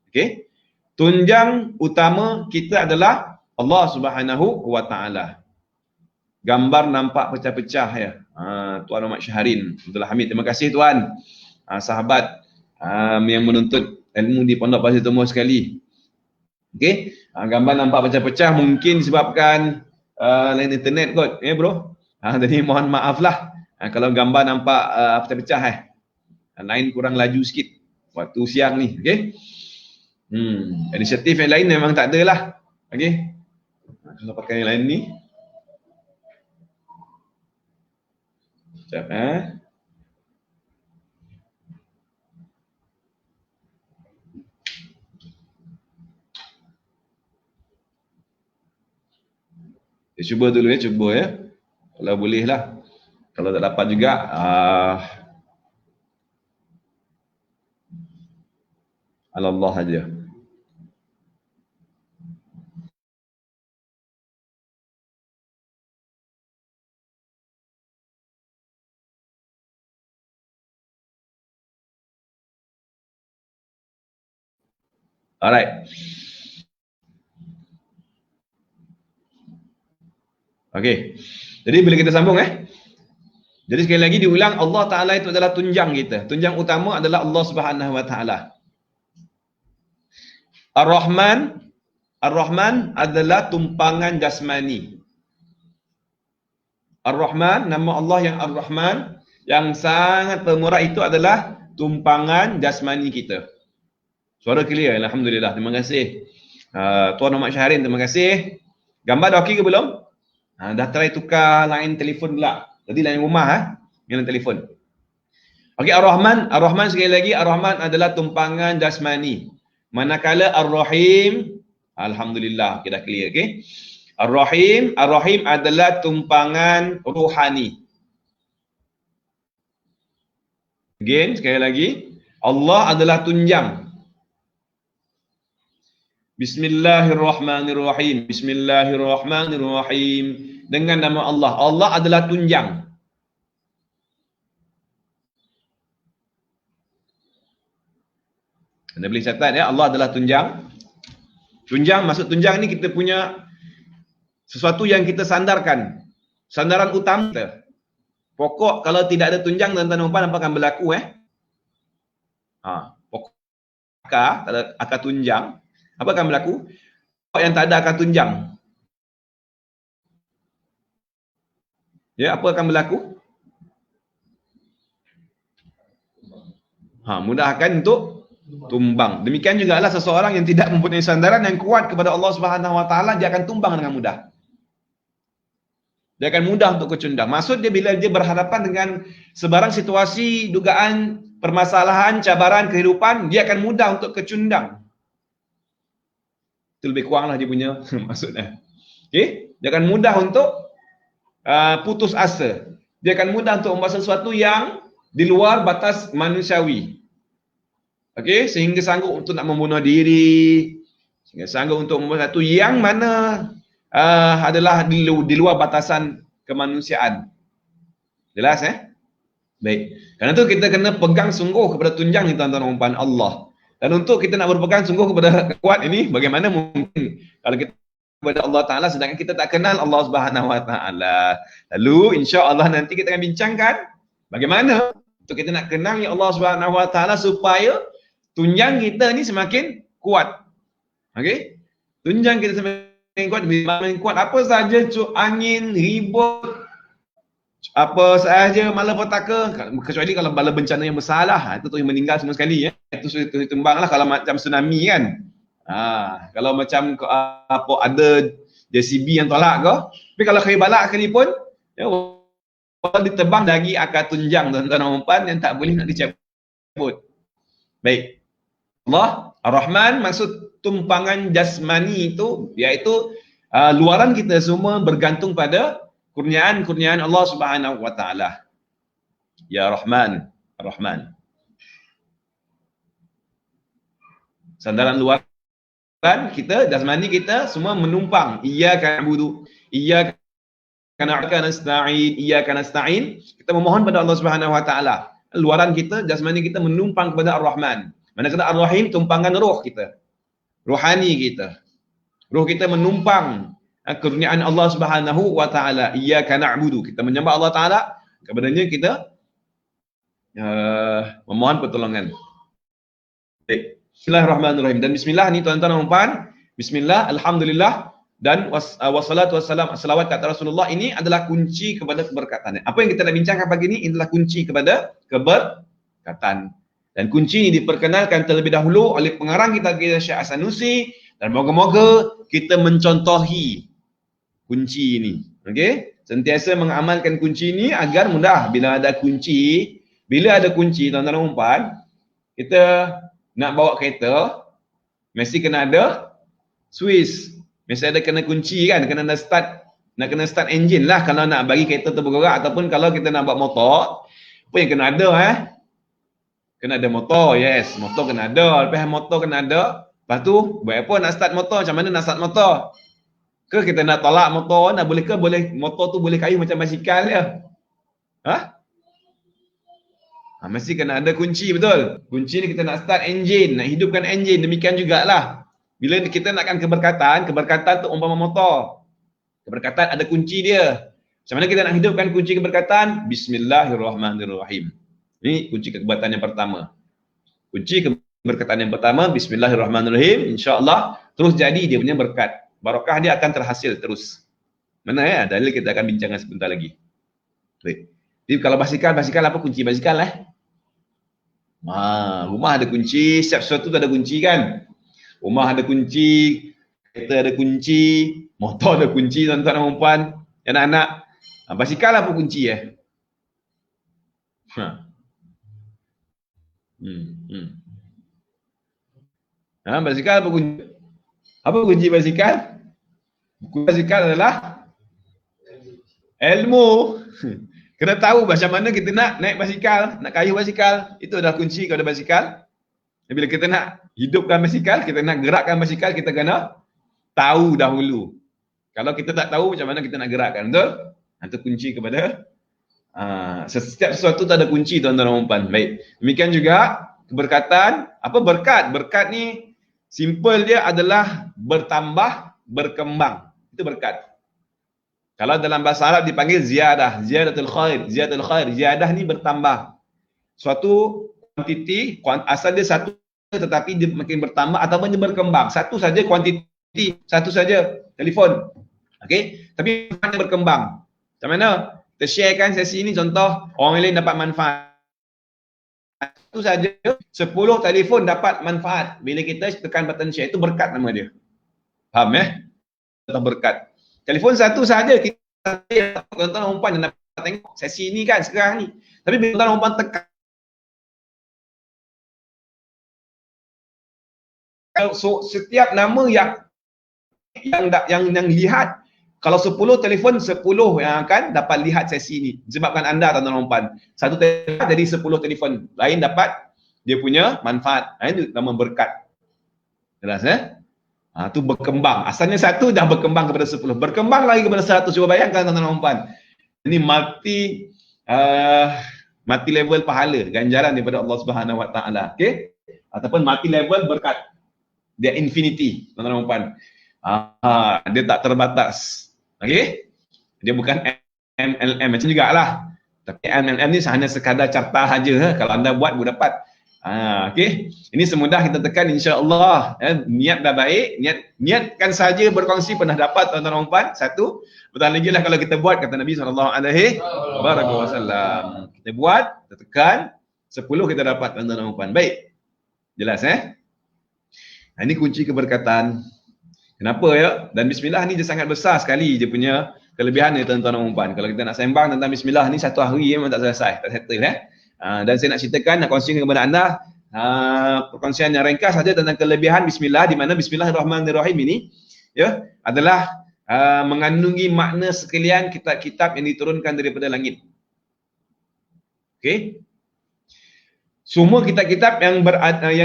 Okey? Tunjang utama kita adalah Allah Subhanahu wa taala. Gambar nampak pecah-pecah ya. Tuan Muhammad Syahrin, Abdul Hamid, terima kasih tuan. Sahabat yang menuntut ilmu di Pondok Pasir Tomor sekali. Okey? Gambar nampak pecah-pecah mungkin disebabkan lain internet kot, ya bro. Jadi mohon maaf lah kalau gambar nampak pecah-pecah lain kurang laju sikit waktu siang ni, okey. Inisiatif yang lain memang tak ada lah, okey. Kita pakai yang lain ni. Sekejap cuba dulu cuba ya. Kalau boleh lah. Kalau tak dapat juga Allah aja. Alright. Okey. Jadi bila kita sambung jadi sekali lagi diulang, Allah Taala itu adalah tunjang kita. Tunjang utama adalah Allah Subhanahu wa taala. Ar-Rahman adalah tumpangan jasmani. Ar-Rahman, nama Allah yang Ar-Rahman, yang sangat pemurah, itu adalah tumpangan jasmani kita. Suara clear, alhamdulillah. Terima kasih. Tuan Muhammad Syahrin, terima kasih. Gambar dah okey ke belum? Dah try tukar line telefon pula. Jadi line rumah line telefon. Okey, Ar-Rahman. Ar-Rahman sekali lagi, Ar-Rahman adalah tumpangan jasmani. Manakala Ar-Rahim, alhamdulillah, kita dah clear, okey. Ar-Rahim, Ar-Rahim adalah tumpangan rohani. Again, sekali lagi, Allah adalah tunjang. Bismillahirrahmanirrahim. Bismillahirrahmanirrahim. Dengan nama Allah. Allah adalah tunjang. Anda boleh catat ya, Allah adalah tunjang. Tunjang, maksud tunjang ni kita punya sesuatu yang kita sandarkan. Sandaran utama kita. Pokok kalau tidak ada tunjang tuan-tuan dan puan, apa akan berlaku pokok akar tunjang, apa akan berlaku? Pokok yang tak ada akar tunjang, ya, apa akan berlaku? Mudahkan untuk tumbang. Demikian juga lah seseorang yang tidak mempunyai sandaran yang kuat kepada Allah Subhanahu Wa Taala, dia akan tumbang dengan mudah. Dia akan mudah untuk kecundang. Maksud dia bila dia berhadapan dengan sebarang situasi, dugaan, permasalahan, cabaran kehidupan, dia akan mudah untuk kecundang. Itu lebih kuranglah dia punya maksudnya. Okey? Dia akan mudah untuk putus asa. Dia akan mudah untuk membuat sesuatu yang di luar batas manusiawi. Okey? Sehingga sanggup untuk nak membunuh diri. Sehingga sanggup untuk membuat sesuatu yang mana adalah di luar batasan kemanusiaan. Jelas Baik. Karena itu kita kena pegang sungguh kepada tunjang ni tuan-tuan dan puan Allah. Dan untuk kita nak berpegang sungguh kepada kuat ini, bagaimana mungkin kalau kita kepada Allah Ta'ala sedangkan kita tak kenal Allah Subhanahu Wa Ta'ala. Lalu insya-Allah nanti kita akan bincangkan bagaimana untuk kita nak kenal Allah Subhanahu Wa Ta'ala supaya tunjang kita ni semakin kuat. Okey? Tunjang kita semakin kuat, apa sahaja angin, ribut, apa sahaja malapetaka, kecuali kalau bala bencana yang besar lah, itu yang meninggal semua sekali itu tumbang lah kalau macam tsunami kan. Kalau macam apa ada JCB yang tolak ke, tapi kalau khair balak sekalipun kalau ditebang lagi akar tunjang tuan-tuan dan puan yang tak boleh nak dicabut. Baik. Allah Ar-Rahman maksud tumpangan jasmani itu, iaitu luaran kita semua bergantung pada kurniaan-kurniaan Allah Subhanahu Wa Taala. Ya Rahman, Ar-Rahman. Sandaran luaran kita, jasmani kita semua menumpang. Iyyaka na'budu, iyyaka nasta'in, iyyaka nasta'in. Kita memohon pada Allah Subhanahu Wa Taala. Luaran kita, jasmani kita menumpang kepada Ar-Rahman. Manakala Ar-Rahim tumpangan roh kita. Rohani kita. Roh kita menumpang kurniaan Allah Subhanahu Wa Taala. Iyyaka na'budu. Kita menyembah Allah Taala, kepadanya kita memohon pertolongan. Baik. Bismillahirrahmanirrahim. Dan bismillah ni tuan-tuan dan puan, bismillah, alhamdulillah dan wassalatu wassalam, selawat kata Rasulullah, ini adalah kunci kepada keberkatan. Apa yang kita nak bincangkan pagi ini adalah kunci kepada keberkatan. Dan kunci ini diperkenalkan terlebih dahulu oleh pengarang kita Syekh As-Sanusi, dan moga-moga kita mencontohi kunci ini. Okey? Sentiasa mengamalkan kunci ini agar mudah bila ada kunci, tuan-tuan dan puan, kita nak bawa kereta mesti kena ada switch. Mesti ada kena kunci kan, kena kena start engine lah kalau nak bagi kereta tu bergerak, ataupun kalau kita nak buat motor, apa yang kena ada kena ada motor, yes, motor kena ada. Lepas motor kena ada, lepas tu buat apa nak start motor, macam mana nak start motor? Ke kita nak tolak motor, nak boleh ke boleh motor tu boleh kayu macam basikal dia? Mesti kena ada kunci, betul? Kunci ni kita nak start engine, nak hidupkan engine, demikian jugalah. Bila kita nakkan keberkatan tu umpama motor. Keberkatan ada kunci dia. Macam mana kita nak hidupkan kunci keberkatan? Bismillahirrahmanirrahim. Ini kunci keberkatan yang pertama. Kunci keberkatan yang pertama, bismillahirrahmanirrahim. InsyaAllah terus jadi dia punya berkat. Barakah dia akan terhasil terus. Mana dalil kita akan bincangkan sebentar lagi. Baik. Jadi kalau basikal apa kunci basikal rumah ada kunci, setiap sesuatu tu ada kunci kan. Rumah ada kunci, kereta ada kunci, motor ada kunci tuan-tuan dan puan. Anak-anak, basikal apa kunci Ha. Basikal apa kunci? Apa kunci basikal? Kunci basikal adalah ilmu. Kena tahu macam mana kita nak naik basikal, nak kayuh basikal. Itu adalah kunci kepada basikal. Bila kita nak hidupkan basikal, kita nak gerakkan basikal, kita kena tahu dahulu. Kalau kita tak tahu macam mana kita nak gerakkan, betul? Itu kunci kepada setiap sesuatu tak ada kunci, tuan-tuan dan puan. Baik. Demikian juga keberkatan. Apa berkat? Berkat ni simple dia adalah bertambah, berkembang. Itu berkat. Kalau dalam bahasa Arab dipanggil ziyadah, ziyadatul khair, ziyadatul khair. Ziyadah ni bertambah. Suatu kuantiti, asal dia satu tetapi dia makin bertambah ataupun dia berkembang. Satu saja kuantiti, satu saja telefon. Okey, tapi dia berkembang. Macam mana? Kita sharekan sesi ini, contoh orang lain dapat manfaat. Satu saja 10 telefon dapat manfaat. Bila kita tekan button share, itu berkat nama dia. Faham Atau berkat. Telefon satu saja kita tuan-tuan umpan yang dapat tengok sesi ini kan sekarang ni. Tapi bila tuan-tuan umpan tekan, so setiap nama yang lihat, kalau 10 telefon, 10 yang akan dapat lihat sesi ini. Sebabkan anda tuan-tuan umpan. Satu telefon jadi 10 telefon lain dapat dia punya manfaat. Itu nama berkat. Jelas itu berkembang. Asalnya satu dah berkembang kepada 10. Berkembang lagi kepada 100. Cuba bayangkan tuan-tuan umpan. Ini multi level pahala, ganjaran daripada Allah Subhanahu Wa Taala. Okey? Ataupun multi level berkat. Dia infinity, tuan-tuan umpan. Dia tak terbatas. Okey? Dia bukan MLM macam jugalah. Tapi MLM ni hanya sekadar carta saja. Kalau anda buat, boleh dapat. Okey. Ini semudah kita tekan, insya-Allah. Niat dah baik, niatkan saja berkongsi pernah dapat, tuan-tuan umpan. Satu. Betul lagi lah kalau kita buat, kata Nabi SAW. Kita buat, kita tekan, 10 kita dapat, tuan-tuan umpan. Baik. Jelas ini kunci keberkatan. Kenapa Dan bismillah ni dia sangat besar sekali dia punya kelebihan ni, tuan-tuan umpan. Kalau kita nak sembang tentang bismillah ni satu hari memang tak selesai, tak settle dan saya nak ceritakan, nak kongsikan kepada anda perkongsian yang ringkas saja tentang kelebihan bismillah, di mana bismillahirrahmanirrahim ini adalah mengandungi makna sekalian kitab-kitab yang diturunkan daripada langit. Okey. Semua kitab-kitab yang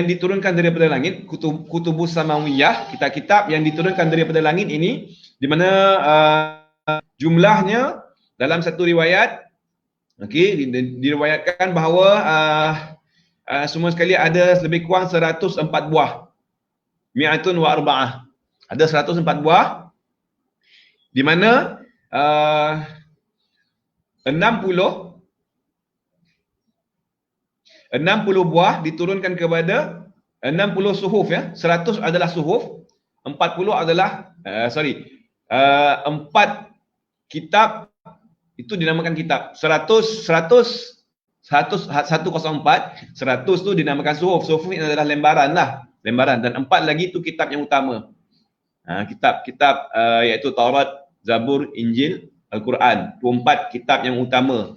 diturunkan daripada langit, kutubus samawiyah, kitab-kitab yang diturunkan daripada langit ini, di mana jumlahnya dalam satu riwayat, diriwayatkan bahawa semua sekali ada lebih kurang 104 buah. Mi'atun wa arba'ah. Ada 104 buah, di mana 60 buah diturunkan kepada 60 suhuf 100 adalah suhuf, 40 adalah 4 kitab itu dinamakan kitab. 104 tu dinamakan suhuf. Suhuf ini adalah lembaran dan 4 lagi itu kitab yang utama. Kitab iaitu Taurat, Zabur, Injil, Al-Quran. Itu 4 kitab yang utama.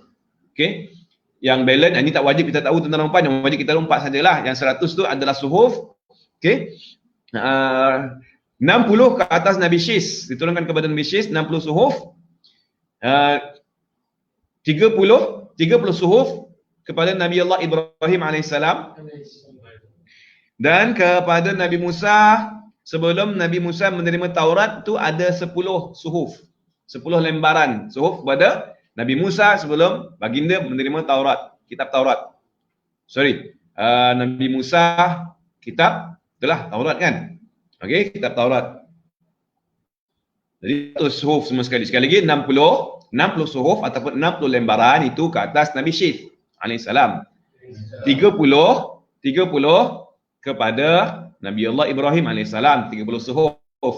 Okey. Yang balance, ini tak wajib kita tahu tentang umpan, yang wajib kita lompat sajalah. Yang 100 tu adalah suhuf. Okey. 60 ke atas Nabi Syis, diturunkan kepada Nabi Syis 60 suhuf. 30 suhuf kepada Nabi Allah Ibrahim AS, dan kepada Nabi Musa sebelum Nabi Musa menerima Taurat tu ada 10 suhuf, 10 lembaran suhuf kepada Nabi Musa sebelum baginda menerima Taurat, kitab Taurat. Nabi Musa kitab itulah Taurat kan. Okey, kitab Taurat. Jadi itu suhuf semua sekali. Sekali lagi 60 suhuf ataupun 60 lembaran itu ke atas Nabi Syith alaihissalam. 30 kepada Nabi Allah Ibrahim alaihissalam, 30 suhuf.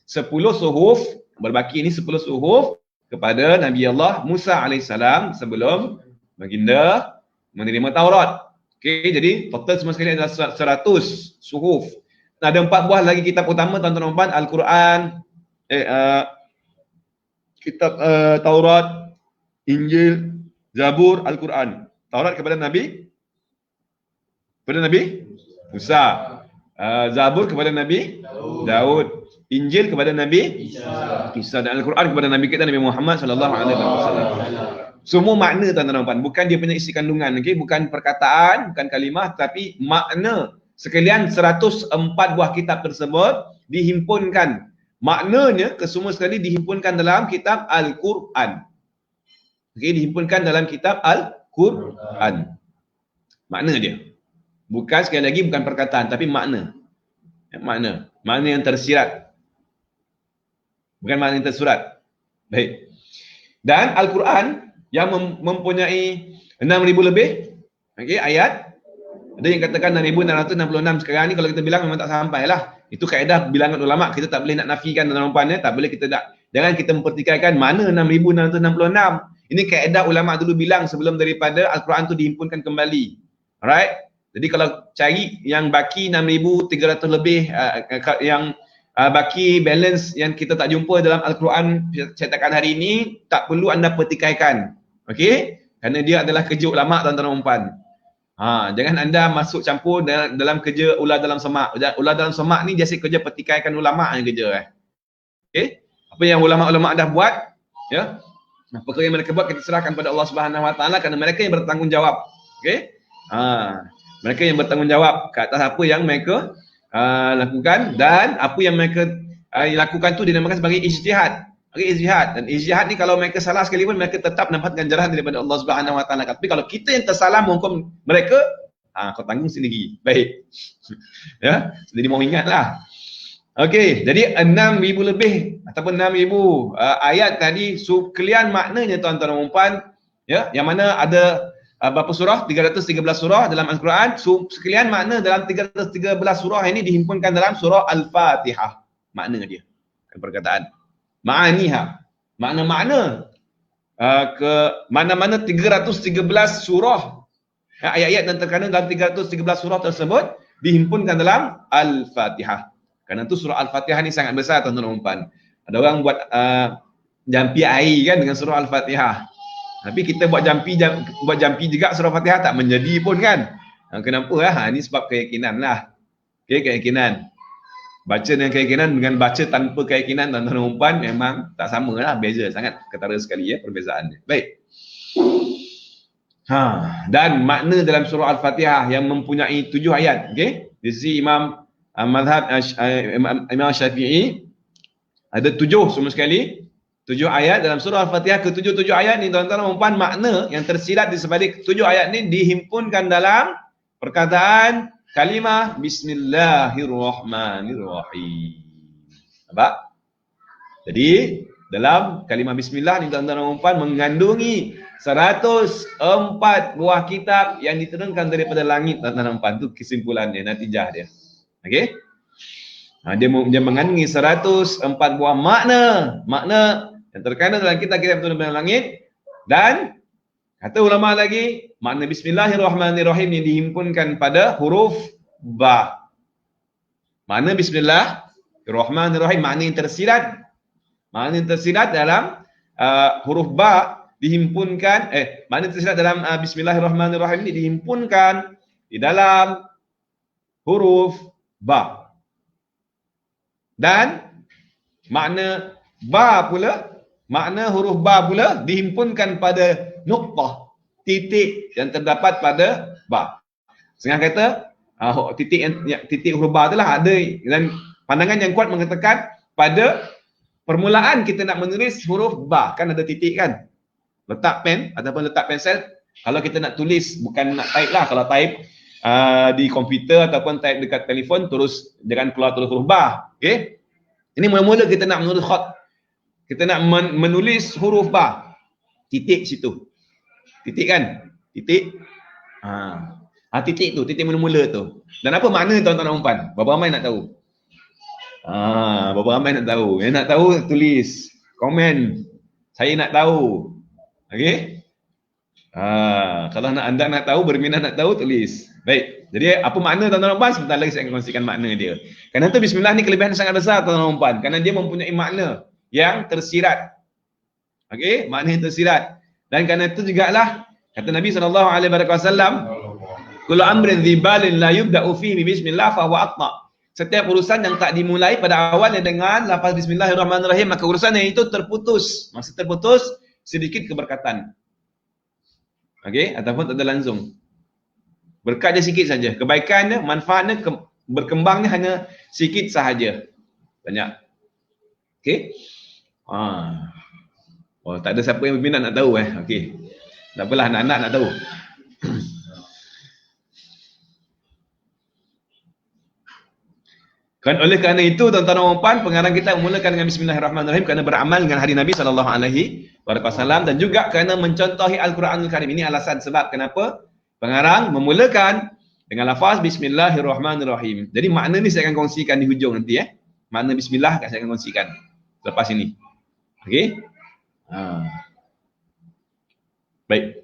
10 suhuf berbaki ini, 10 suhuf kepada Nabi Allah Musa alaihissalam sebelum baginda menerima Taurat. Okey, jadi total semua sekali adalah 100 suhuf. Ada 4 buah lagi kitab utama, tuan-tuan dan puan, Al-Quran, kitab Taurat, Injil, Zabur, Al-Quran. Taurat kepada Nabi Musa. Zabur kepada Nabi Daud. Injil kepada Nabi Isa, dan Al-Quran kepada Nabi kita Nabi Muhammad sallallahu alaihi wasallam. Semua makna tuan-tuan dan puan, bukan dia punya isi kandungan, okey, bukan perkataan, bukan kalimah, tapi makna. Sekalian 104 buah kitab tersebut dihimpunkan. Maknanya kesemua sekali dihimpunkan dalam kitab Al-Quran. Okey, dihimpunkan dalam kitab Al-Quran. Makna dia. Bukan, sekali lagi, bukan perkataan, tapi makna. Makna yang tersirat. Bukan makna yang tersurat. Baik. Dan Al-Quran yang mempunyai 6,000 lebih, okey, ayat. Ada yang katakan 6,666. Sekarang ni kalau kita bilang memang tak sampai lah. Itu kaedah bilangan ulama'. Kita tak boleh nak nafikan tuan-tuan dan puan, tak boleh kita tak. Jangan kita mempertikaikan mana 6,666. Ini kaedah ulama' dulu bilang sebelum daripada Al-Quran tu dihimpunkan kembali. Alright? Jadi kalau cari yang baki 6,300 lebih, yang baki balance yang kita tak jumpa dalam Al-Quran cetakan hari ini, tak perlu anda pertikaikan. Okey? Kerana dia adalah kerja ulama' tuan-tuan dan puan. Jangan anda masuk campur dalam kerja ular dalam semak. Ular dalam semak ni biasa kerja pertikaikan ulama' yang kerja. Okey? Apa yang ulama' dah buat, ya? Perkara yang mereka buat kita serahkan pada Allah Subhanahu Wa Taala, kerana mereka yang bertanggungjawab. Okey? Mereka yang bertanggungjawab ke atas apa yang mereka lakukan, dan apa yang mereka lakukan tu dinamakan sebagai ijtihad. Okey, ijtihad. Dan ijtihad ni kalau mereka salah sekalipun, mereka tetap dapat ganjaran daripada Allah Subhanahu Wa Taala. Tapi kalau kita yang tersalah menghukum mereka, kau tanggung sendiri. Baik. Ya, jadi mau ingatlah. Okey, jadi 6,000 lebih ataupun 6,000 ayat tadi, sekalian maknanya tuan-tuan dan puan, ya, yang mana ada berapa surah? 313 surah dalam Al-Quran. Sekalian makna dalam 313 surah ini dihimpunkan dalam surah Al-Fatihah. Makna dia, bukan perkataan. Ma'aniha, makna-makna ke mana-mana 313 surah, ayat-ayat yang terkandung dalam 313 surah tersebut dihimpunkan dalam Al-Fatihah. Kerana tu surah Al-Fatihah ni sangat besar tuan-tuan dan puan. Ada orang buat jampi air kan dengan surah Al-Fatihah. Tapi kita buat jampi juga surah Fatihah tak menjadi pun kan. Kenapa lah? Ini sebab keyakinan lah. Okay, keyakinan. Baca dengan keyakinan dengan baca tanpa keyakinan tuan-tuan dan puan memang tak sama lah. Beza sangat, ketara sekali ya perbezaannya. Baik. Dan makna dalam surah Al-Fatihah yang mempunyai 7 ayat. Okay. Di sisi Imam Madhab Imam Syafi'i ada 7 semua sekali. 7 ayat dalam surah Al-Fatihah. Ke-7 ayat ni tuan-tuan dan puan, makna yang tersirat di sebalik 7 ayat ni dihimpunkan dalam perkataan kalimah Bismillahirrahmanirrahim. Nampak? Jadi dalam kalimah Bismillah ni tuan-tuan dan puan mengandungi 104 buah kitab yang diturunkan daripada langit tuan-tuan dan puan. Itu kesimpulannya, natijah dia. Okey? Dia mengandungi 104 buah makna yang terkandung dalam kitab-kitab turun dari langit. Dan kata ulama lagi, makna Bismillahirrahmanirrahim yang dihimpunkan pada huruf ba. Makna Bismillahirrahmanirrahim, makna yang tersirat. Makna yang tersirat dalam huruf ba dihimpunkan, makna tersirat dalam Bismillahirrahmanirrahim ini dihimpunkan di dalam huruf ba. Dan makna ba pula, makna huruf ba pula dihimpunkan pada nuqtah, titik yang terdapat pada ba. Setengah kata titik huruf ba itulah ada, dan pandangan yang kuat mengatakan pada permulaan kita nak menulis huruf ba kan ada titik kan. Letak pen ataupun letak pensel, kalau kita nak tulis bukan nak type lah, kalau type di komputer ataupun type dekat telefon terus jangan keluar terus huruf ba. Okey. Ini mula-mula kita nak menulis khat. Kita nak menulis huruf ba. Titik situ. Titik kan? Titik. Titik tu, titik mula-mula tu. Dan apa makna tuan-tuan dan puan? Berapa ramai nak tahu? Berapa ramai nak tahu? Yang nak tahu tulis komen. Saya nak tahu. Okey? Kalau anda nak tahu, berminat nak tahu, tulis. Baik. Jadi apa makna tuan-tuan dan puan? Sebentar lagi saya akan kongsikan makna dia. Kerana tu Bismillah ni kelebihan sangat besar tuan-tuan dan puan. Kerana dia mempunyai makna yang tersirat. Okey, maknanya tersirat. Dan kerana itu jugalah kata Nabi SAW, kullu amrin dhibalin la yubda'u fihi bismillah fa huwa aqta. Setiap urusan yang tak dimulai pada awalnya dengan lafaz bismillahirrahmanirrahim, maka urusan yang itu terputus. Maksud terputus, sedikit keberkatan. Okey, ataupun tak ada langsung. Berkat dia sikit saja. Kebaikannya, manfaatnya, berkembangnya hanya sikit sahaja. Banyak. Okey. Oh, tak ada siapa yang berminat nak tahu Okey. Tak apalah, anak-anak nak tahu. Kan oleh kerana itu tuan-tuan dan puan, pengarang kita memulakan dengan bismillahirrahmanirrahim kerana beramal dengan hari Nabi SAW dan juga kerana mencontohi Al-Quranul Karim. Ini alasan sebab kenapa pengarang memulakan dengan lafaz bismillahirrahmanirrahim. Jadi makna ni saya akan kongsikan di hujung nanti Makna bismillah saya akan kongsikan lepas ini. Okey? Baik.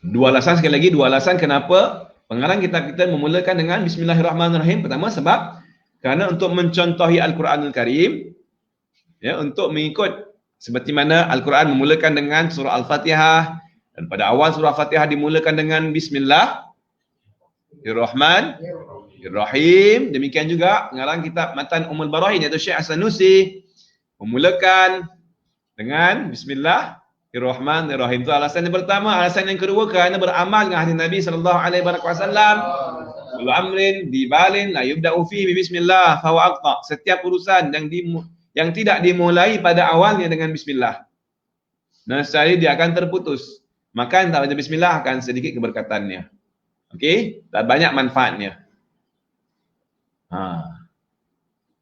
Dua alasan kenapa pengarang kitab kita memulakan dengan bismillahirrahmanirrahim. Pertama sebab kerana untuk mencontohi Al-Quranul Karim, untuk mengikut seperti mana Al-Quran memulakan dengan surah Al-Fatihah, dan pada awal surah Al-Fatihah dimulakan dengan bismillahirrahmanirrahim. Demikian juga pengarang kitab Matan Ummul Barahin iaitu Syekh As-Sanusi memulakan dengan bismillahirrahmanirrahim. Itu alasan yang pertama. Alasan yang kedua kerana beramal dengan hadis Nabi SAW, kullu amrin dibalin la yubda'u fihi bismillah fa huwa aqta. Setiap urusan yang tidak dimulai pada awalnya dengan bismillah, nescaya dia akan terputus. Maka tak baca bismillah akan sedikit keberkatannya. Okey, tak banyak manfaatnya.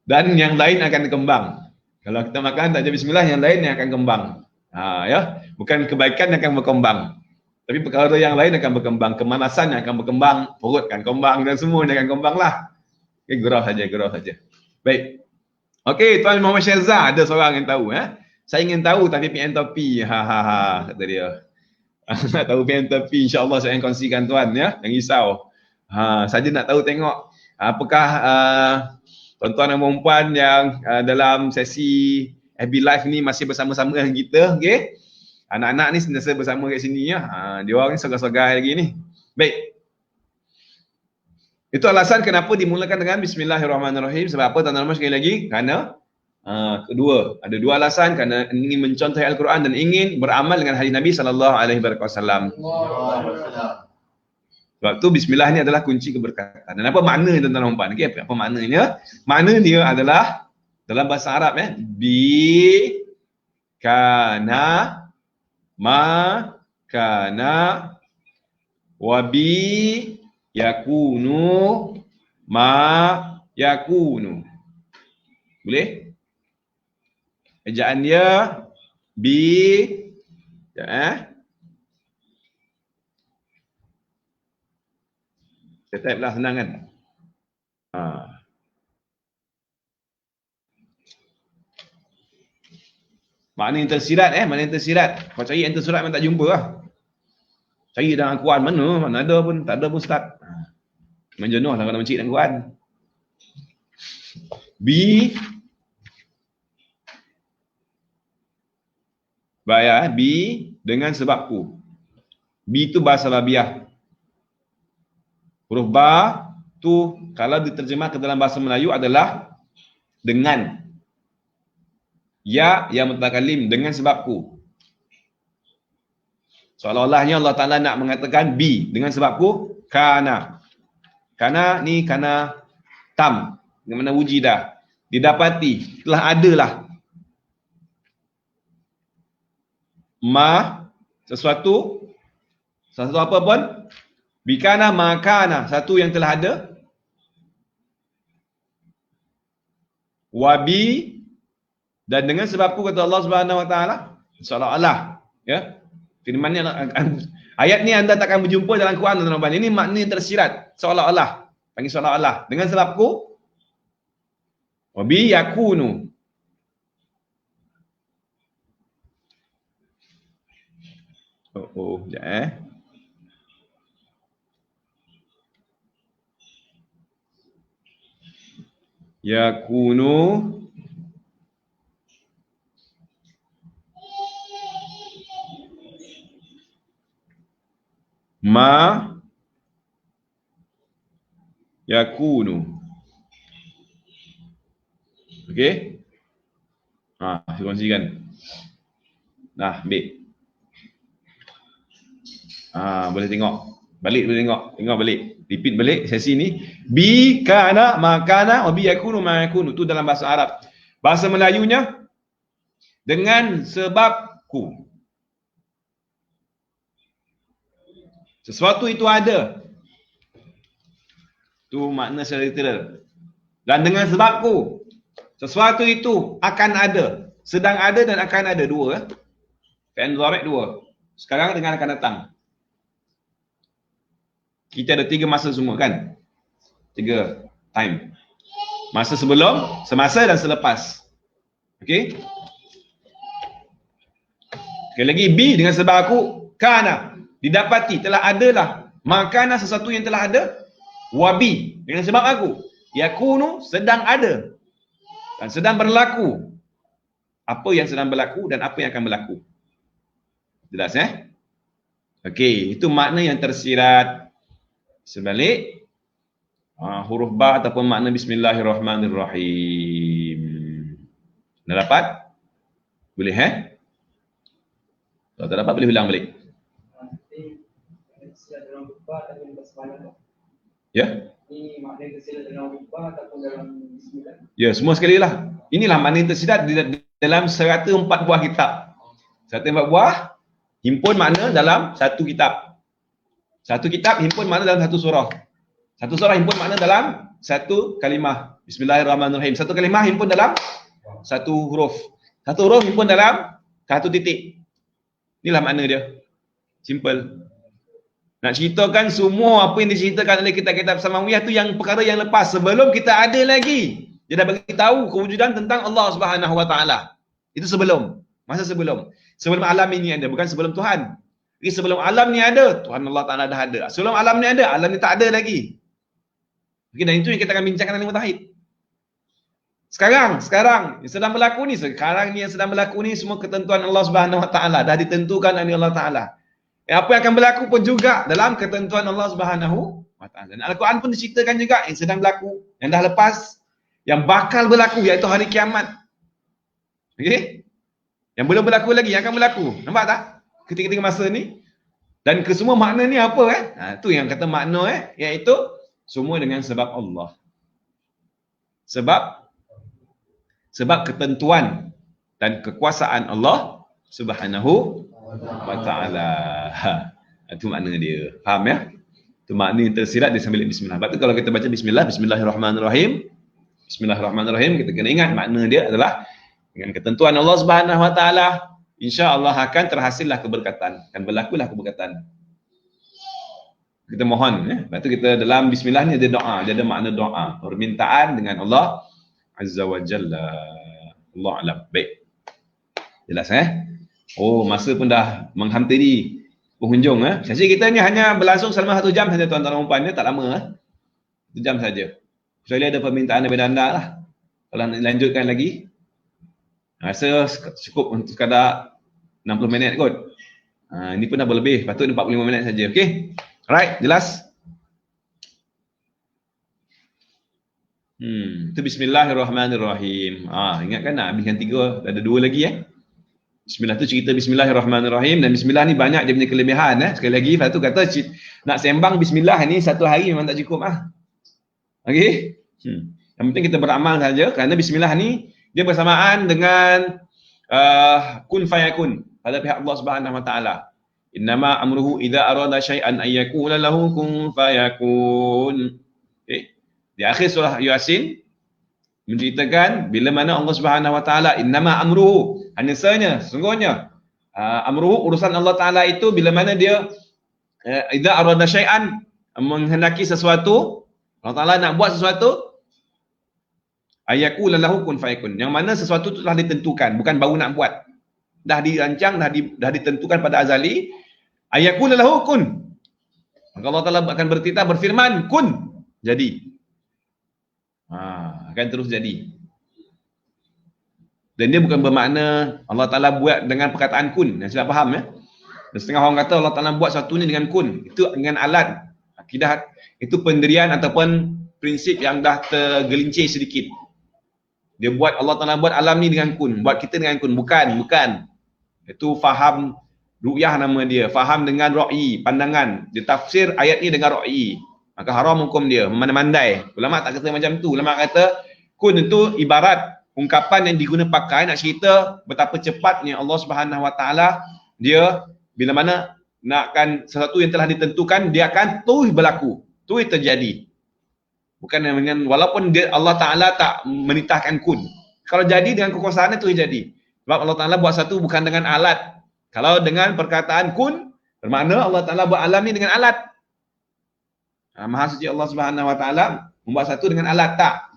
Dan yang lain akan kembang. Kalau kita makan tak baca bismillah, yang lain yang akan kembang. Bukan kebaikan yang akan berkembang, tapi perkara yang lain akan berkembang. Kemanasan yang akan berkembang, perut akan kembang dan semua akan kembang lah. Okay, gurau saja. Baik. Okey, Tuan Muhammad Syazah ada seorang yang tahu Saya ingin tahu tapi PM topi. Kata dia. Nak tahu PM topi, insya-Allah saya akan kongsikan tuan jangan risau. Saja nak tahu tengok apakah tuan-tuan dan puan yang dalam sesi FB Live ni masih bersama-sama dengan kita, okey? Anak-anak ni sentiasa bersama kat sini dia orang ni segar-segar lagi ni. Baik. Itu alasan kenapa dimulakan dengan bismillahirrahmanirrahim. Sebab apa tuan-tuan sekali lagi? Kerana ada dua alasan, kerana ingin mencontohi Al-Quran dan ingin beramal dengan hadis Nabi SAW. Sebab tu bismillah ni adalah kunci keberkatan. Dan apa makna tuan-tuan dan puan? Okey, apa maknanya? Makna dia adalah dalam bahasa Arab bi kana ma kana wa bi yakunu ma yakunu. Boleh? Ejaan dia bi saya type lah, senang kan? Makna yang tersirat makna yang tersirat. Kau cari yang tersirat memang tak jumpa lah. Cari dalam Al-Quran mana ada pun, tak ada pun start. Menjenuh lah kalau mencari dalam Al-Quran. Bi dengan sebabku. Bi tu bahasa Arabiah. Huruf ba tu kalau diterjemah ke dalam bahasa Melayu adalah dengan. Ya yang mutakalim, dengan sebabku. Seolah-olahnya Allah Ta'ala nak mengatakan bi dengan sebabku kana. Kana ni kana tam, dengan mana wujidah, didapati, telah adalah. Ma sesuatu apa pun, bikana makana, satu yang telah ada, wabi, dan dengan sebabku kata Allah Subhanahu Wa Taala, seolah-olah firman-Nya, ayat ni anda takkan berjumpa dalam Quran tuan-tuan. Ini makna tersirat, seolah-olah, panggil seolah-olah, dengan sebabku wabi yakunu. Sekejap yakunu Ma yakunu. Okey? Saya kongsikan. Nah, ambil. Boleh tengok. Balik boleh tengok. Tengok balik. Repeat balik sesi ni. Bi kana makana wa bi yakunu ma yakunu. Tu dalam bahasa Arab. Bahasa Melayunya dengan sebabku. Sesuatu itu ada. Tu makna secara literal. Dan dengan sebabku, sesuatu itu akan ada. Sedang ada dan akan ada. Dua. Fi'il mudhari' dua. Sekarang dengan akan datang. Kita ada 3 masa semua kan? 3 time. Masa sebelum, semasa dan selepas. Okey? Sekali lagi, B dengan sebab aku, kana. Didapati, telah adalah. Makana sesuatu yang telah ada. Wabi, dengan sebab aku. Yakunu, sedang ada. Dan sedang berlaku. Apa yang sedang berlaku dan apa yang akan berlaku. Jelas Okey, itu makna yang tersirat. Sebalik, huruf ba ataupun makna bismillahirrahmanirrahim. Dah dapat? Boleh Kalau tak dapat boleh ulang balik. Ya? Ini makna tersirat dalam huruf ba ataupun dalam bismillah? Ya, semua sekali lah. Inilah makna yang tersirat dalam 104 buah kitab. 104 buah himpun makna dalam satu kitab. Satu kitab himpun makna dalam satu surah. Satu surah himpun makna dalam satu kalimah. Bismillahirrahmanirrahim. Satu kalimah himpun dalam satu huruf. Satu huruf himpun dalam satu titik. Inilah makna dia. Simple. Nak ceritakan semua apa yang diceritakan oleh kitab-kitab Samawiyah tu yang perkara yang lepas. Sebelum kita ada lagi. Dia dah bagi tahu kewujudan tentang Allah Subhanahu Wa Taala. Itu sebelum. Masa sebelum. Sebelum alam ini ada. Bukan sebelum Tuhan. Jadi sebelum alam ni ada, Tuhan Allah Ta'ala dah ada. Sebelum alam ni ada, alam ni tak ada lagi. Okay, dan itu yang kita akan bincangkan dalam Tauhid. Sekarang yang sedang berlaku ni, yang sedang berlaku ni semua ketentuan Allah Subhanahu Wa Taala dah ditentukan oleh Allah Ta'ala. Apa yang akan berlaku pun juga dalam ketentuan Allah Subhanahu Wa Taala. Dan Al-Quran pun diceritakan juga yang sedang berlaku, yang dah lepas, yang bakal berlaku iaitu hari kiamat. Okey? Yang belum berlaku lagi, yang akan berlaku. Nampak tak? Ketika-ketika masa ni. Dan kesemua makna ni apa tu yang kata makna iaitu semua dengan sebab Allah. Sebab ketentuan dan kekuasaan Allah Subhanahu Wa Taala. Itu makna dia. Faham ya? Itu makna yang tersirat dia sambil bismillah. Sebab tu kalau kita baca bismillahirrahmanirrahim. Bismillahirrahmanirrahim, kita kena ingat makna dia adalah dengan ketentuan Allah Subhanahu Wa Taala, insya-Allah akan terhasillah keberkatan, akan berlakulah keberkatan. Kita mohon Lepas tu kita dalam bismillah ni ada doa, dia ada makna doa, permintaan dengan Allah Azza wa Jalla. Allah alam. Baik. Jelas masa pun dah menghampiri penghujung Sesi kita ni hanya berlangsung selama 1 jam saja tuan-tuan dan puan, tak lama 1 jam saja. Kecuali ada permintaan daripada anda lah. Kalau nak lanjutkan lagi, rasa cukup untuk sekadar 60 minit kot. Ini pun dah berlebih, patut 45 minit saja. Okey. Alright, jelas? Itu bismillahirrahmanirrahim. Ingatkan nak habiskan 3, ada 2 lagi Bismillah tu cerita bismillahirrahmanirrahim, dan bismillah ni banyak dia punya kelebihan Sekali lagi, lepas tu kata nak sembang bismillah ni 1 hari memang tak cukup Okey. Yang penting kita beramal saja, kerana bismillah ni dia bersamaan dengan kun fayakun pada pihak Allah Subhanahu Wa Taala. Innama amruhu idza arada syai'an ay yaqula lahu kun fayakun. Di akhir surah Yasin menceritakan bila mana Allah Subhanahu Wa Taala innama amruhu, hanya sesungguhnya amruhu, urusan Allah Taala itu bila mana dia idza arada syai'an, menghendaki sesuatu, Allah Taala nak buat sesuatu, ayakul lahu kun fayakun, yang mana sesuatu itu telah ditentukan, bukan baru nak buat, dah dirancang, dah ditentukan pada azali. Ayakul lahu kun, maka Allah Taala akan berfirman kun, jadi. Akan terus jadi. Dan dia bukan bermakna Allah Taala buat dengan perkataan kun, yang silap faham Dan setengah orang kata Allah Ta'ala buat satu ni dengan kun. Itu dengan alat. Akidah itu pendirian ataupun prinsip yang dah tergelincir sedikit. Dia buat, Allah Ta'ala buat alam ni dengan kun. Buat kita dengan kun. Bukan. Itu faham ru'yah nama dia. Faham dengan ra'i, pandangan. Dia tafsir ayat ni dengan ra'i. Maka haram hukum dia. Memandai-mandai. Ulama tak kata macam tu. Ulama kata kun itu ibarat ungkapan yang diguna pakai nak cerita betapa cepatnya Allah Subhanahu Wa Ta'ala dia bila mana nakkan sesuatu yang telah ditentukan, dia akan terus berlaku, terus terjadi. Bukan dengan, walaupun dia, Allah Ta'ala tak menitahkan kun. Kalau jadi dengan kekuasaannya terus jadi. Sebab Allah Ta'ala buat satu bukan dengan alat. Kalau dengan perkataan kun, bermakna Allah Ta'ala buat alam ni dengan alat. Maha suci Allah Subhanahu Wa Ta'ala membuat satu dengan alat, tak.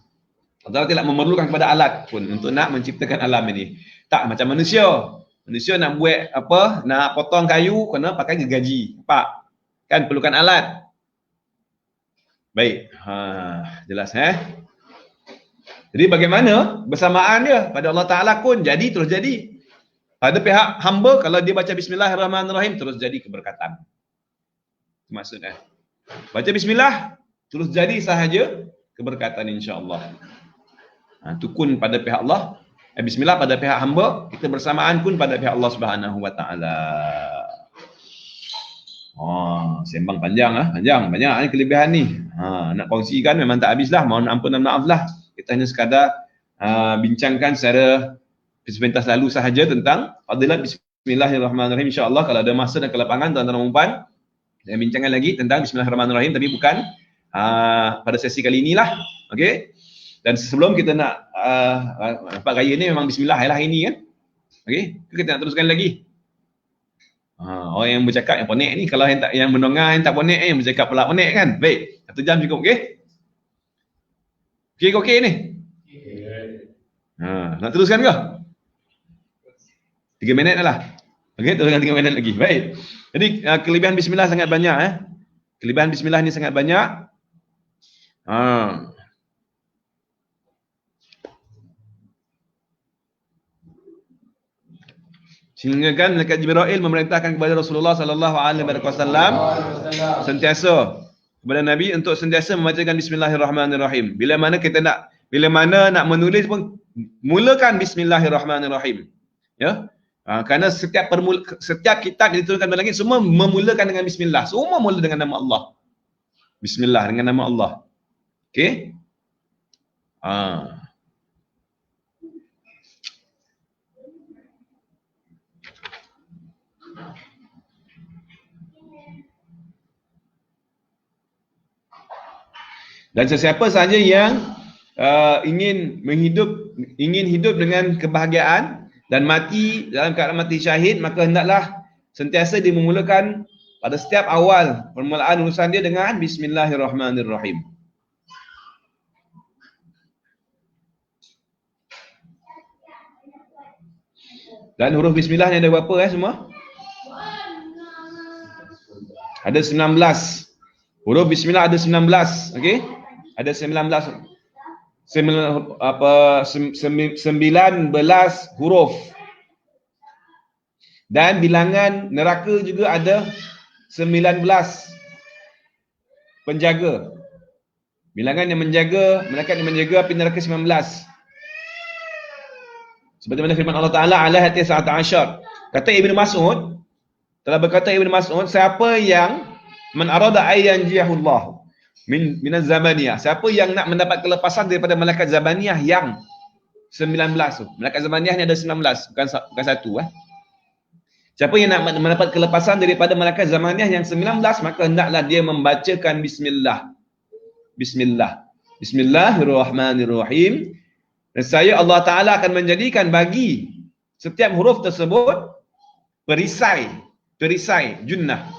Allah Ta'ala tidak memerlukan kepada alat pun untuk nak menciptakan alam ini. Tak macam manusia. Manusia nak buat apa, nak potong kayu, kena pakai gergaji. Nampak? Kan perlukan alat. Baik. Jelas Jadi bagaimana bersamaan dia pada Allah Ta'ala kun, jadi terus jadi. Pada pihak hamba, kalau dia baca Bismillahirrahmanirrahim, terus jadi keberkatan. Itu maksudnya. Baca Bismillah, terus jadi sahaja keberkatan insya-Allah. Itu kun pada pihak Allah. Bismillah pada pihak hamba, kita bersamaan kun pada pihak Allah Subhanahu Wa Ta'ala. Sembang panjang banyak ni kelebihan ni. Nak kongsikan memang tak habislah, mohon ampun dan maaflah. Kita hanya sekadar bincangkan secara sepintas lalu sahaja tentang fadilat Bismillahirrahmanirrahim. Insya-Allah kalau ada masa dan kelapangan tuan-tuan dan puan, saya bincangkan lagi tentang Bismillahirrahmanirrahim, tapi bukan pada sesi kali inilah. Okey. Dan sebelum kita nak nampak gaya ni memang bismillah lah ini kan. Okey, kita nak teruskan lagi. Orang yang bercakap yang ponek ni, kalau yang mendengar yang tak ponek yang bercakap pula ponek kan. Baik, 1 jam cukup okey? Okey ni. Nak teruskan ke? 3 minit lah. Okey, teruskan 3 minit lagi. Baik. Jadi kelebihan bismillah sangat banyak Kelebihan bismillah ni sangat banyak. Sehingga kan malaikat Jibril memerintahkan kepada Rasulullah sallallahu alaihi wasallam sentiasa kepada Nabi untuk sentiasa membacakan Bismillahirrahmanirrahim. Bila mana nak menulis pun mulakan Bismillahirrahmanirrahim. Ya. Kerana setiap kitab yang diturunkan dari langit semua memulakan dengan bismillah. Semua mula dengan nama Allah. Bismillah dengan nama Allah. Okey? Dan sesiapa sahaja yang ingin hidup dengan kebahagiaan dan mati dalam keadaan mati syahid, maka hendaklah sentiasa dia memulakan pada setiap awal permulaan urusan dia dengan Bismillahirrahmanirrahim. Dan huruf Bismillah ni ada berapa semua? Ada 19. Huruf Bismillah ada 19, okey? Ada 19 huruf. Dan bilangan neraka juga ada 19 penjaga. Bilangan yang menjaga, malaikat yang menjaga api neraka 19. Seperti mana firman Allah Ta'ala alaihi 19. Kata Ibn Mas'ud, telah berkata Ibn Mas'ud, siapa yang man arada ayyan jiyahullah minaz zamaniyah, siapa yang nak mendapat kelepasan daripada malaikat zamaniyah yang 19 tu. Malaikat zamaniyah ni ada 19, bukan satu Siapa yang nak mendapat kelepasan daripada malaikat zamaniyah yang 19, maka hendaklah dia membacakan bismillah. Bismillahirrahmanirrahim. Dan saya Allah Ta'ala akan menjadikan bagi setiap huruf tersebut perisai junnah.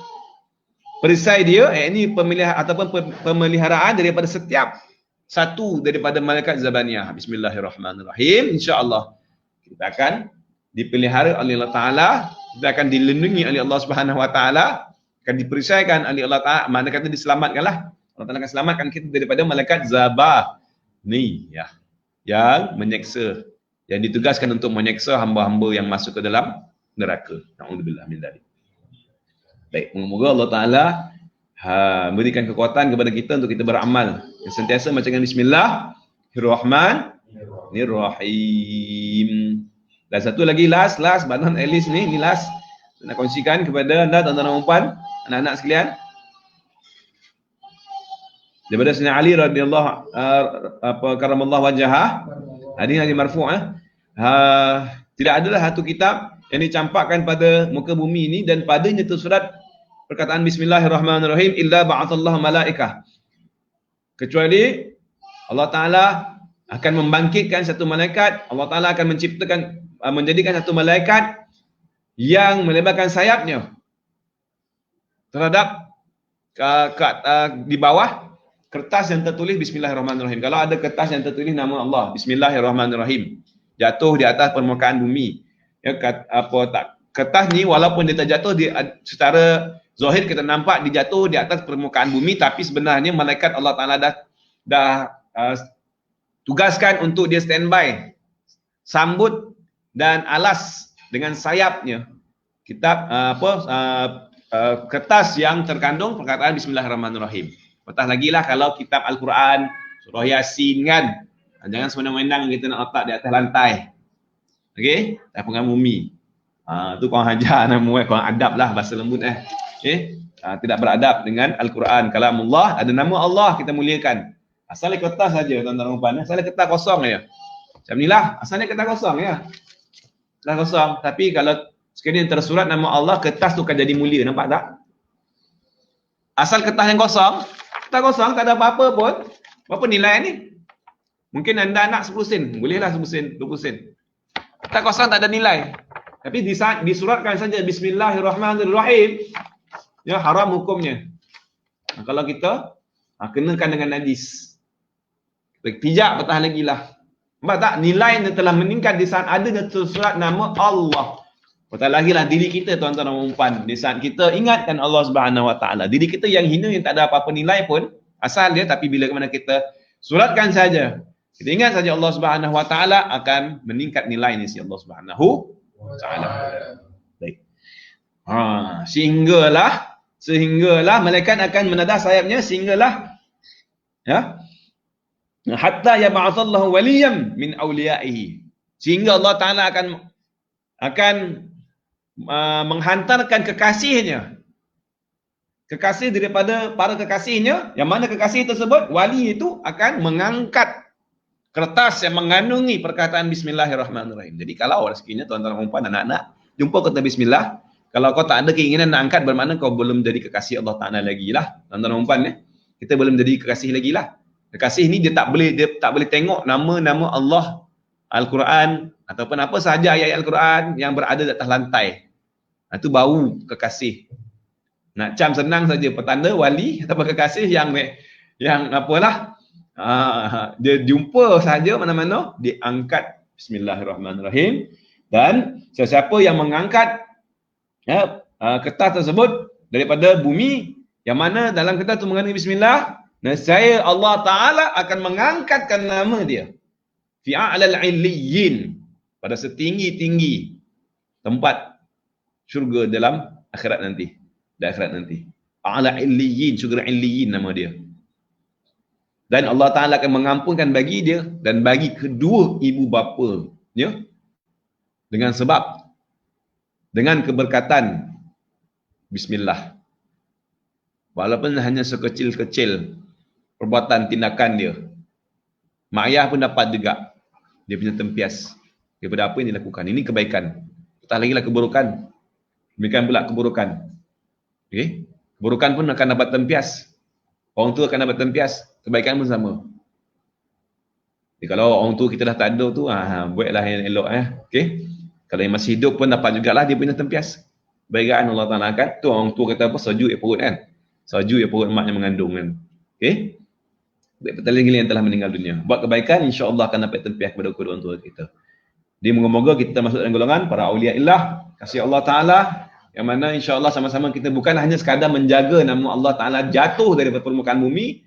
Perisai dia, ini pemeliharaan daripada setiap satu daripada malaikat zabaniyah. Bismillahirrahmanirrahim. InsyaAllah kita akan dipelihara oleh Allah Ta'ala, kita akan dilindungi oleh Allah Subhanahu Wa Ta'ala, akan diperisaikan oleh Allah Ta'ala, mana kata diselamatkanlah. Allah Ta'ala akan selamatkan kita daripada malaikat zabaniyah yang menyeksa, yang ditugaskan untuk menyeksa hamba-hamba yang masuk ke dalam neraka. Na'udzubillah min dzalik. Baik, moga Allah Ta'ala berikan kekuatan kepada kita untuk kita beramal. Yang sentiasa macam Bismillahirrahmanirrahim. Dan satu lagi last, but not at least ni last. Nak kongsikan kepada anda tuan-tuan dan puan, anak-anak sekalian. Daripada Sayyidina Ali radhiyallahu karamallahu wajhah. Hadis marfu'. Tidak adalah satu kitab yang dicampakkan pada muka bumi ini dan padanya tersurat perkataan Bismillahirrahmanirrahim illa ba'athallahu malaikah. Kecuali Allah Ta'ala akan membangkitkan satu malaikat, Allah Ta'ala akan menjadikan satu malaikat yang melebarkan sayapnya terhadap di bawah kertas yang tertulis Bismillahirrahmanirrahim. Kalau ada kertas yang tertulis nama Allah, Bismillahirrahmanirrahim, jatuh di atas permukaan bumi. Ya, kertas ni walaupun dia terjatuh secara zahir kita nampak dia jatuh di atas permukaan bumi, tapi sebenarnya malaikat Allah Ta'ala dah tugaskan untuk dia standby, sambut dan alas dengan sayapnya kertas yang terkandung perkataan Bismillahirrahmanirrahim. Patah lagi lah kalau kitab Al-Quran, surah Yasin kan. Jangan semena-mena kita nak letak di atas lantai. Okey? Tak pegang bumi. Tu korang hajar nama, korang adab lah bahasa lembut Okey? Tidak beradab dengan Al-Quran. Kalamullah, ada nama Allah kita muliakan. Asalnya kertas saja tuan-tuan dan puan. Asalnya kertas kosong je. Macam ni lah. Asalnya kertas kosong ya. Kertas kosong. Tapi kalau sekiranya tersurat nama Allah, kertas tu akan jadi mulia. Nampak tak? Asal kertas yang kosong, kertas kosong tak ada apa-apa pun. Berapa nilai ni? Mungkin anda nak 10 sen. Bolehlah 10 sen, 20 sen. Kertas kosong tak ada nilai. Tapi disuratkan saja Bismillahirrahmanirrahim. Ya, haram hukumnya. Kalau kita kenakan dengan najis. Pijak petah lagi lah. Nampak tak? Nilainya telah meningkat di saat ada tersurat nama Allah. Petah lagi lah diri kita tuan-tuan dan puan. Di saat kita ingatkan Allah Subhanahu Wa Taala. Diri kita yang hina, yang tak ada apa-apa nilai pun. Asal dia, tapi bila mana kita suratkan saja. Kita ingat saja Allah Subhanahu Wa Taala akan meningkat nilai ni si Allah Subhanahu Wa Taala. Baik. Sehinggalah malaikat akan menadah sayapnya, sehinggalah ya, hatta yab'atsallahu waliyyan min awliyaihi, sehingga Allah Ta'ala akan menghantarkan kekasih daripada para kekasihnya, yang mana kekasih tersebut, wali itu akan mengangkat kertas yang mengandungi perkataan Bismillahirrahmanirrahim. Jadi kalau rezekinya tuan-tuan dan puan, anak-anak jumpa kata Bismillah, kalau kau tak ada keinginan nak angkat, bermakna kau belum jadi kekasih Allah Ta'ala lagi lah. Tuan-tuan dan puan, kita belum jadi kekasih lagi lah. Kekasih ni dia tak boleh tengok nama-nama Allah, Al-Quran ataupun apa sahaja ayat Al-Quran yang berada di atas lantai. Itu bau kekasih. Nak cam senang saja petanda wali atau kekasih yang apalah, dia jumpa saja mana-mana diangkat Bismillahirrahmanirrahim. Dan sesiapa yang mengangkat kertas tersebut daripada bumi, yang mana dalam kertas itu mengandung Bismillah, nescaya Allah Ta'ala akan mengangkatkan nama dia fi a'lal 'illiyyin, pada setinggi-tinggi tempat syurga dalam akhirat nanti. Di akhirat nanti. A'la 'illiyyin, syurga 'illiyyin nama dia. Dan Allah Ta'ala akan mengampunkan bagi dia dan bagi kedua ibu bapa ya, dengan keberkatan Bismillah. Walaupun hanya sekecil-kecil perbuatan tindakan dia, mak ayah pun dapat juga dia punya tempias daripada apa yang dilakukan. Ini kebaikan. Tak lagi lah keburukan. Demikian pula keburukan. Okay? Keburukan pun akan dapat tempias. Orang tua akan dapat tempias. Kebaikan pun sama. Jadi kalau orang tua kita dah tak ada tu, buatlah yang elok. Okay? Kalau yang masih hidup pun dapat jugalah dia punya tempias. Kebaikan Allah Ta'ala akan. Tu orang tua kata apa? Sejuk ya perut kan. Sejuk ya perut emak yang mengandung kan. Okay? Petala yang telah meninggal dunia. Buat kebaikan, insya-Allah akan dapat tempias kepada kedua orang tua kita. Jadi moga-moga kita masuk dalam golongan para auliaillah, kasih Allah Ta'ala, yang mana insya-Allah sama-sama kita bukan hanya sekadar menjaga nama Allah Ta'ala jatuh dari permukaan bumi.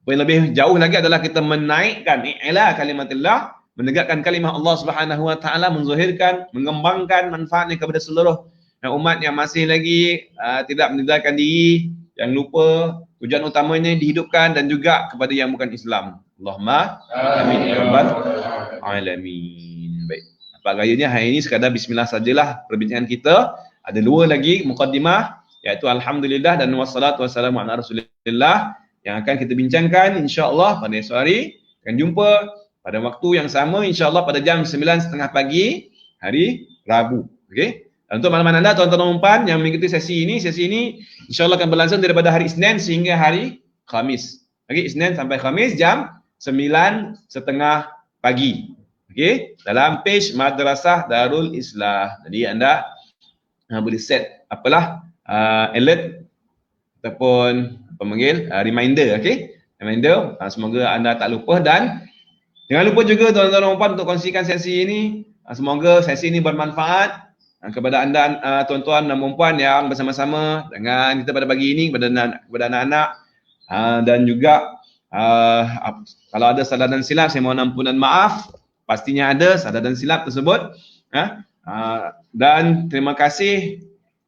Yang lebih jauh lagi adalah kita menaikkan i'la kalimatillah, menegakkan kalimah Allah Subhanahu Wa Ta'ala, menzahirkan, mengembangkan manfaatnya kepada seluruh dan umat yang masih lagi tidak meninggalkan diri, yang lupa tujuan utamanya dihidupkan, dan juga kepada yang bukan Islam. Allahumma amin ya rabbal alamin. Baik. Apa gayanya hari ini sekadar bismillah sajalah perbincangan kita. Ada 2 lagi mukaddimah, iaitu alhamdulillah dan wassalatu wassalamu ala rasulillah, yang akan kita bincangkan insya-Allah pada esok hari. Akan jumpa pada waktu yang sama insya-Allah pada jam 9.30 pagi hari Rabu. Okey. Dan untuk makluman anda tuan-tuan dan puan yang mengikuti sesi ini insya-Allah akan berlangsung daripada hari Isnin sehingga hari Khamis. Okey, Isnin sampai Khamis jam 9.30 pagi. Okey, dalam page Madrasah Darul Islah. Jadi anda boleh set alert ataupun reminder, okey? Reminder, semoga anda tak lupa, dan jangan lupa juga tuan-tuan dan puan untuk kongsikan sesi ini. Semoga sesi ini bermanfaat kepada anda tuan-tuan dan puan yang bersama-sama dengan kita pada pagi ini, kepada anak-anak, dan juga kalau ada salah dan silap saya mohon ampun dan maaf. Pastinya ada salah dan silap tersebut. Dan terima kasih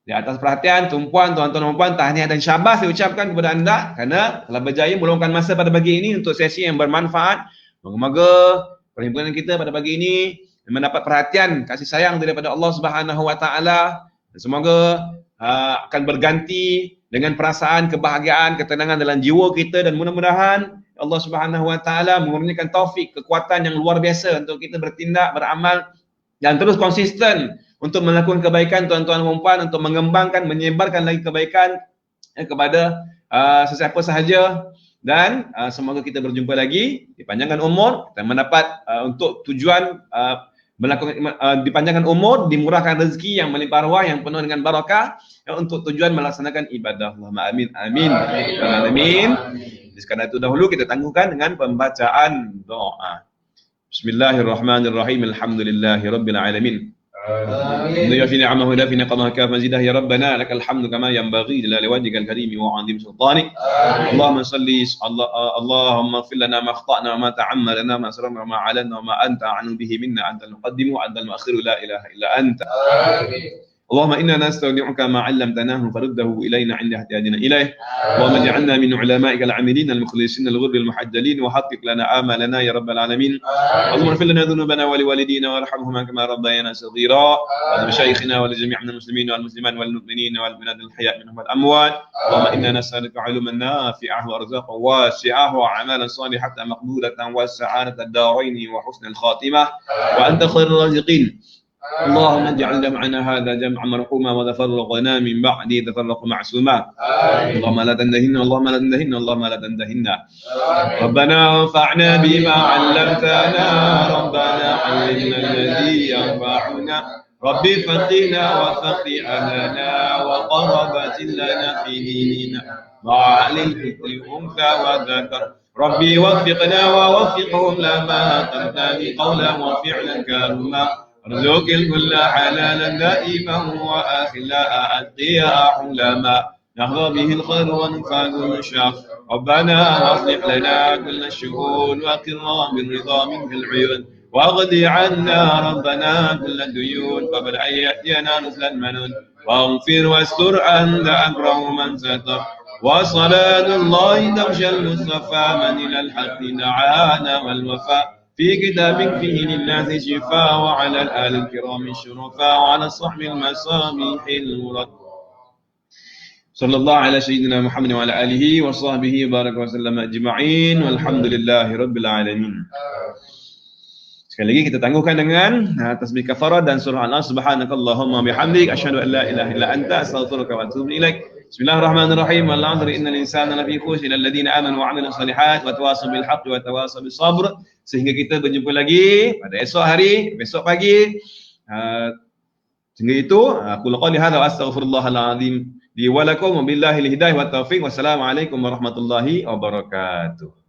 di atas perhatian tuan-tuan dan puan, tahniah dan syabas saya ucapkan kepada anda kerana telah berjaya meluangkan masa pada pagi ini untuk sesi yang bermanfaat. Moga-moga perhimpunan kita pada pagi ini mendapat perhatian, kasih sayang daripada Allah Subhanahu Wa Taala, dan semoga akan berganti dengan perasaan kebahagiaan, ketenangan dalam jiwa kita, dan mudah-mudahan Allah Subhanahu Wa Taala mengurniakan taufik, kekuatan yang luar biasa untuk kita bertindak, beramal dan terus konsisten untuk melakukan kebaikan tuan-tuan dan puan, untuk mengembangkan, menyebarkan lagi kebaikan kepada sesiapa sahaja, dan semoga kita berjumpa lagi, dipanjangkan umur, dan mendapat untuk tujuan dipanjangkan umur, dimurahkan rezeki yang melimpah ruah, yang penuh dengan barakah, untuk tujuan melaksanakan ibadah. Allahumma amin amin amin. Sekarang itu dahulu kita tangguhkan dengan pembacaan doa. Bismillahirrahmanirrahim. Alhamdulillahirabbil alamin. Amin. في نعمه ولا في نقمه كاف مزيده يا ربنا لك الحمد كما ينبغي لجلال وجهك الكريم وعظيم سلطانك. اللهم صل اللهم اغفر لنا ما اخطانا وما تعمدنا ما اسررنا وما اعلنا وما انت اعلم به منا انت المقدم وانت المؤخر لا اله الا انت. اللهم إنا نستودعك ما علمتناه فرده إلينا عند احتياجنا إليه. اللهم اجعلنا من علمائك العاملين المخلصين الغر المحجلين وحقق لنا آمالنا يا رب العالمين. اللهم اغفر لنا ذنوبنا ولوالدينا وارحمهما كما ربيانا صغيرا، ولمشايخنا ولجميع المسلمين والمسلمات والمؤمنين والبلاد الحياء منهم والأموات. اللهم إنا نسألك علما نافعا وأرزاقا واسعة وأعمالا صالحة مقبولة والسعادة الدارين وحسن الخاتمة وأنت خير الرازقين. اللهم اجعل جمعنا هذا جمعا مرحوما وتفرقنا من بعده تفرق معصوما. اللهم لا تندهنا اللهم لا تندهنا اللهم لا تندهنا. ربنا انفعنا بما علمتنا، ربنا علمنا الذي ينفعنا، ربي فقنا وفق أهلنا وقربت لنا في ديننا مع الفكر أنثى وذكر. ربي وفقنا ووفقهم لما ترتدي قولا وفعلا كرما. ارزق الكل حلالا دائما واخلاء اتقياء حلما نهضى به الخير ونفاق الشر. ربنا اصلح لنا كل الشؤون واقرنا بالرضا منك العيون واغضي عنا ربنا كل الديون قبل ان ياتينا نزل المنون واغفر واستر انت اكرم من ستر. وصلاة الله تغشى المصطفى من الى الحق دعانا والوفاء في كتاب فيه للناس شفاء وعلى الآل الكرام الشرفاء وعلى الصحب المصابيح الورد. صلى الله على سيدنا محمد وعلى آله وصحبه وبارك وسلم أجمعين والحمد لله رب العالمين. Sekali lagi kita tangguhkan dengan tasbih kafarah dan surah Al-Asr. Subhanakallahumma bihamdik asyhadu an la ilaha illa anta astaghfiruka wa atubu ilaik. Bismillahirrahmanirrahim. Al-'asr innal insana lafi khusr illa alladhina amanu wa 'amilus shalihat wa tawasaw bil haqqi wa tawasaw bis sabr. Sehingga kita berjumpa lagi pada esok hari, besok pagi. Sehingga itu aku qali hadza wa astaghfirullahal azim li wa lakum wa billahi al hidayah wa taufiq. Wassalamualaikum warahmatullahi wabarakatuh.